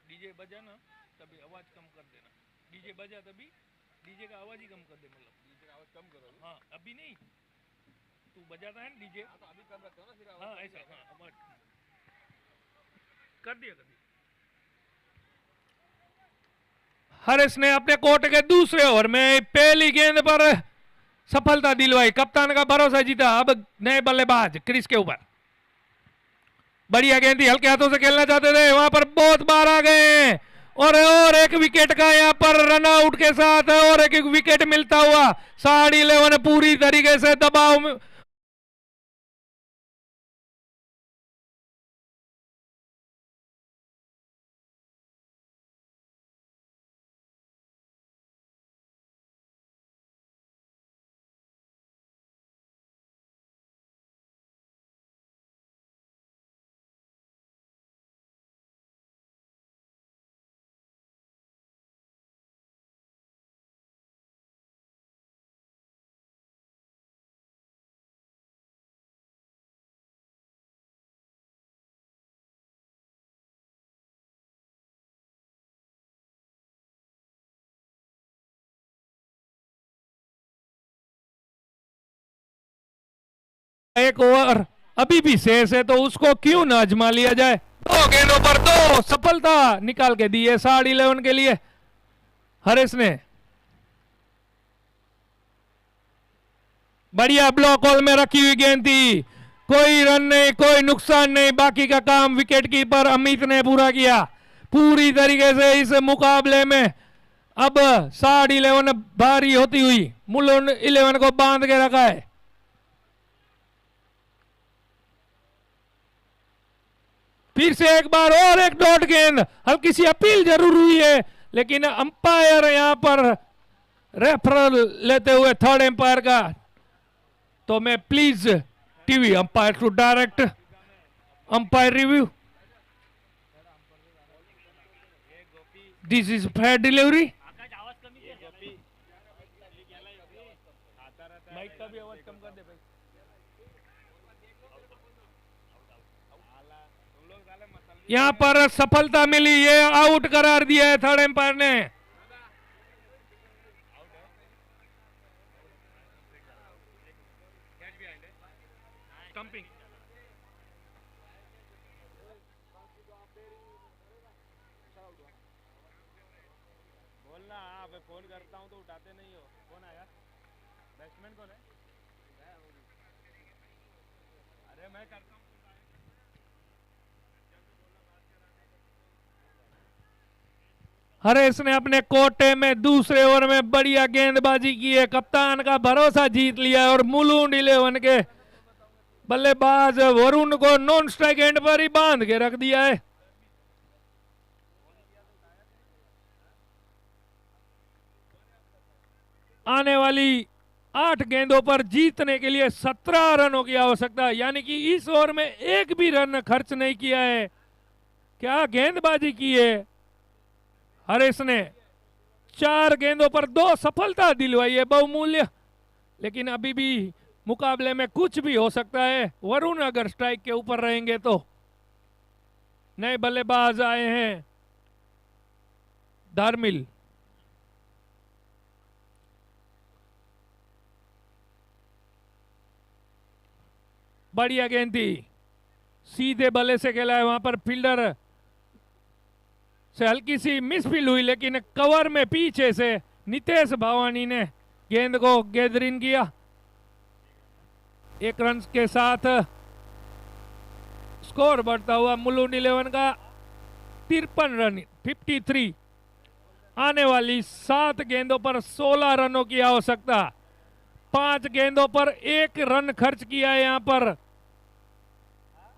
डीजे बजा ना तभी आवाज कम कर देना, डीजे बजा तभी डीजे का आवाज ही कम कर दे, मतलब डीजे का आवाज कम करो। हाँ अभी नहीं, तू बजाता है ना डीजे, तो अभी कम रखते हो ना, फिर हाँ ऐसा, हाँ आवाज कर दिया कभी। हरीश ने अपने कोर्ट के दूसरे ओवर में पहली गेंद पर सफलता दिलवाई, कप्तान का भरोसा जीता। अब नए बल्लेबाज क्रीज के ऊपर, बढ़िया गेंद थी, हल्के हाथों से खेलना चाहते थे, वहां पर बहुत बार आ गए और एक विकेट का यहां पर रन आउट के साथ और एक विकेट मिलता हुआ साड 11 पूरी तरीके से दबाव में। एक ओवर अभी भी शेष है तो उसको क्यों ना आजमा लिया जाए। 2 गेंदों पर 2 सफलता निकाल के दी है साड 11 के लिए हरीश ने। बढ़िया ब्लॉक होल में रखी हुई गेंद थी, कोई रन नहीं, कोई नुकसान नहीं, बाकी का काम विकेट कीपर अमित ने पूरा किया। पूरी तरीके से इस मुकाबले में अब साड 11 भारी होती हुई मुलुंड 11 को बांध के रखा है। फिर से एक बार और एक डॉट गेंद, हल्की सी अपील जरूर हुई है लेकिन अंपायर यहां पर रेफरल लेते हुए थर्ड एम्पायर का, तो मैं please TV umpire to direct umpire review, this is fair delivery. Mike का भी आवाज कम कर दे भाई। यहां पर सफलता मिली, ये आउट करार दिया है थर्ड एम्पायर ने। बोलना, मैं फोन करता हूं तो उठाते नहीं हो, कौन आया? बैट्समैन कौन है? अरे मैं करता हूं। हरेश ने अपने कोटे में दूसरे ओवर में बढ़िया गेंदबाजी की है, कप्तान का भरोसा जीत लिया है और मुलुंड 11 के बल्लेबाज वरुण को नॉन स्ट्राइक एंड पर ही बांध के रख दिया है। आने वाली 8 गेंदों पर जीतने के लिए 17 रनों की आवश्यकता है, यानी कि इस ओवर में एक भी रन खर्च नहीं किया है। क्या गेंदबाजी की है हरेश ने, 4 गेंदों पर 2 सफलता दिलवाई है बहुमूल्य, लेकिन अभी भी मुकाबले में कुछ भी हो सकता है। वरुण अगर स्ट्राइक के ऊपर रहेंगे तो। नए बल्लेबाज आए हैं धार्मिल, बढ़िया गेंद थी, सीधे बल्ले से खेला है, वहां पर फील्डर से हल्की सी मिसफील्ड हुई, लेकिन कवर में पीछे से नितेश भावानी ने गेंद को गैदरिन किया। 1 रन के साथ स्कोर बढ़ता हुआ मुलुंड 11 का 53 रन 53। आने वाली 7 गेंदों पर 16 रनों की आवश्यकता, 5 गेंदों पर 1 रन खर्च किया है यहां पर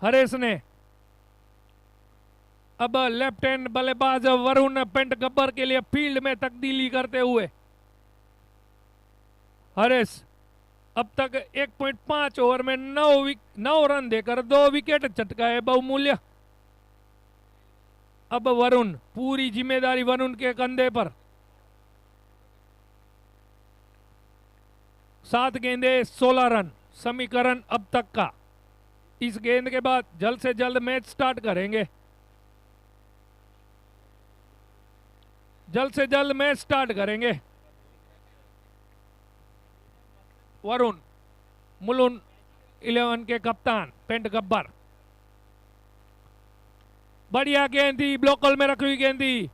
हरेश ने। अब लेफ्ट हैंड बल्लेबाज वरुण पेंट गब्बर के लिए फील्ड में तब्दीली करते हुए हरेश अब तक 1.5 ओवर में 9 रन देकर 2 विकेट चटकाए बहुमूल्य। अब वरुण, पूरी जिम्मेदारी वरुण के कंधे पर। 7 गेंदे 16 रन समीकरण अब तक का। इस गेंद के बाद जल्द से जल्द मैच स्टार्ट करेंगे, जल्द से जल्द मैच स्टार्ट करेंगे। वरुण, मुलुंड 11 के कप्तान पेंट गब्बर, बढ़िया गेंद थी, ब्लॉकल में रखी हुई गेंद थी,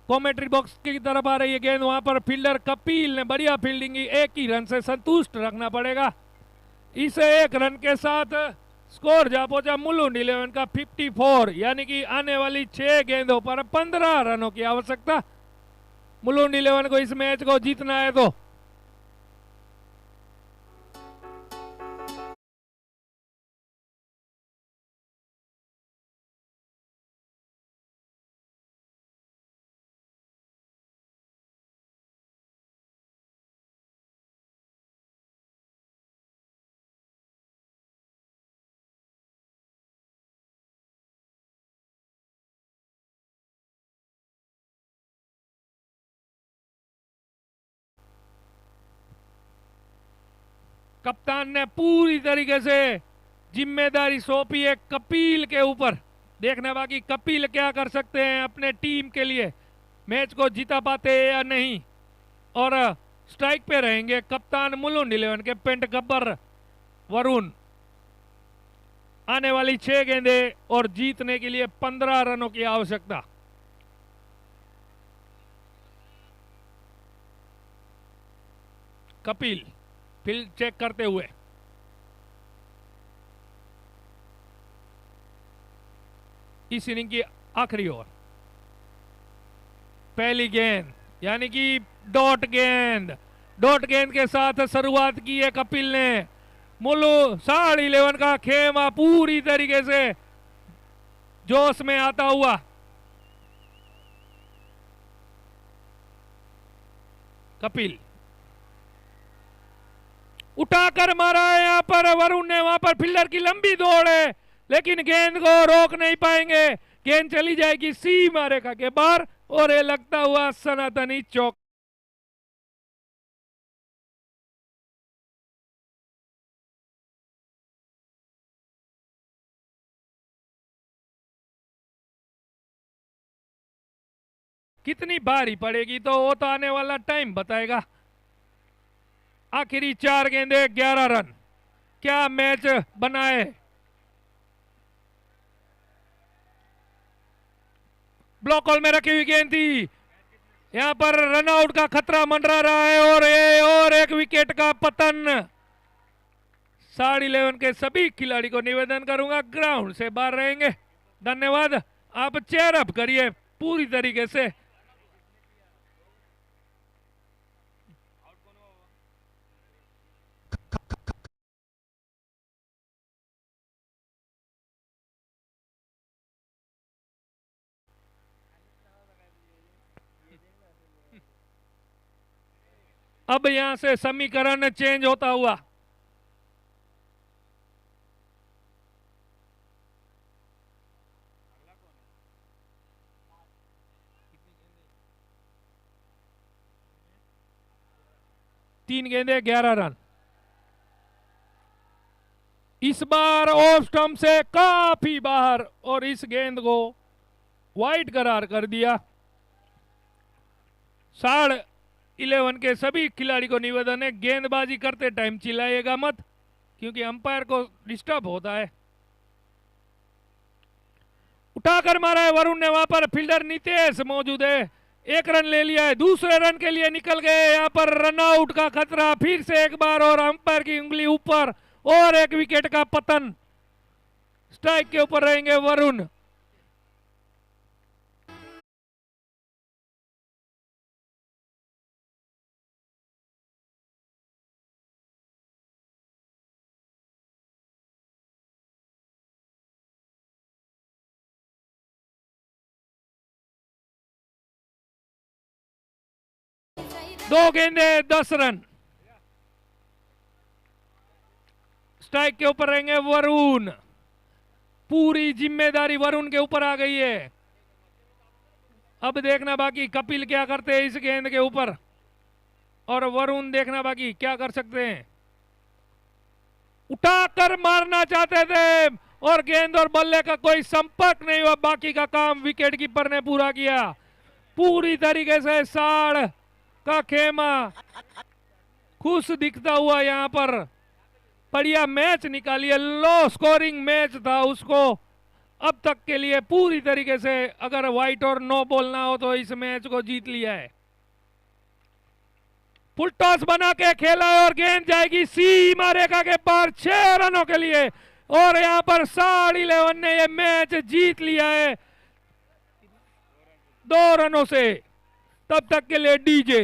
कॉमेंट्री बॉक्स की तरफ आ रही है गेंद, वहां पर फील्डर कपिल ने बढ़िया फील्डिंग की, 1 ही रन से संतुष्ट रखना पड़ेगा। इसे 1 रन के साथ स्कोर जा पहुंचा मुलुंड 11 का 54, यानी कि आने वाली 6 गेंदों पर 15 रनों की आवश्यकता। मुलुंड 11 को इस मैच को जीतना है तो। कप्तान ने पूरी तरीके से जिम्मेदारी सौंपी है कपिल के ऊपर। देखना बाकी कपिल क्या कर सकते हैं अपने टीम के लिए, मैच को जीता पाते हैं या नहीं। और स्ट्राइक पे रहेंगे कप्तान मुलुंड 11 के पेंट गब्बर वरुण। आने वाली 6 गेंदे और जीतने के लिए 15 रनों की आवश्यकता। कपिल फील्ड चेक करते हुए, इस इनिंग की आखिरी ओवर, पहली गेंद यानी कि डॉट गेंद। डॉट गेंद के साथ शुरुआत की है कपिल ने। मुलुंड 11.5 का खेमा पूरी तरीके से जोश में आता हुआ। कपिल उठाकर मारा है यहां पर वरुण ने, वहां पर फील्डर की लंबी दौड़ है, लेकिन गेंद को रोक नहीं पाएंगे। गेंद चली जाएगी सीमा रेखा के बाहर और ये लगता हुआ सनातनी चौक। कितनी भारी पड़ेगी तो वो तो आने वाला टाइम बताएगा। आखिरी 4 गेंदे 11 रन, क्या मैच बनाए। ब्लॉक होल में रखी हुई गेंद थी, यहां पर रनआउट का खतरा मंडरा रहा है और एक विकेट का पतन। 11.5 के सभी खिलाड़ी को निवेदन करूंगा ग्राउंड से बाहर रहेंगे। धन्यवाद, आप चेयर अप करिए पूरी तरीके से। अब यहां से समीकरण चेंज होता हुआ। तीन गेंदे 11 रन। इस बार ऑफ स्टंप से काफी बाहर और इस गेंद को वाइड करार कर दिया। 11 के सभी खिलाड़ी को निवेदन है, गेंदबाजी करते टाइम चिल्लाइएगा मत, क्योंकि अंपायर को डिस्टर्ब होता है। उठाकर मारा है वरुण ने, वहां पर फील्डर नितेश मौजूद है, 1 रन ले लिया है, दूसरे रन के लिए निकल गए। यहां पर रनआउट का खतरा फिर से एक बार और अंपायर की उंगली ऊपर और एक विकेट का पतन। स्ट्राइक के ऊपर रहेंगे वरुण। दो गेंदे 10 रन। स्ट्राइक के ऊपर रहेंगे वरुण। पूरी जिम्मेदारी वरुण के ऊपर आ गई है। अब देखना बाकी कपिल क्या करते हैं इस गेंद के ऊपर, और वरुण देखना बाकी क्या कर सकते हैं। उठाकर मारना चाहते थे और गेंद और बल्ले का कोई संपर्क नहीं हुआ। बाकी का काम विकेट कीपर ने पूरा किया। पूरी तरीके से साड़ का खेमा खुश दिखता हुआ यहां पर बढ़िया मैच निकालिए। लो स्कोरिंग मैच था, उसको अब तक के लिए पूरी तरीके से अगर व्हाइट और नो बॉल ना हो तो इस मैच को जीत लिया है। फुल टॉस बना के खेला है और गेंद जाएगी सीमा रेखा के पार 6 रनों के लिए, और यहां पर 11.5 ने यह मैच जीत लिया है 2 रनों से। तब तक के लिए डीजे।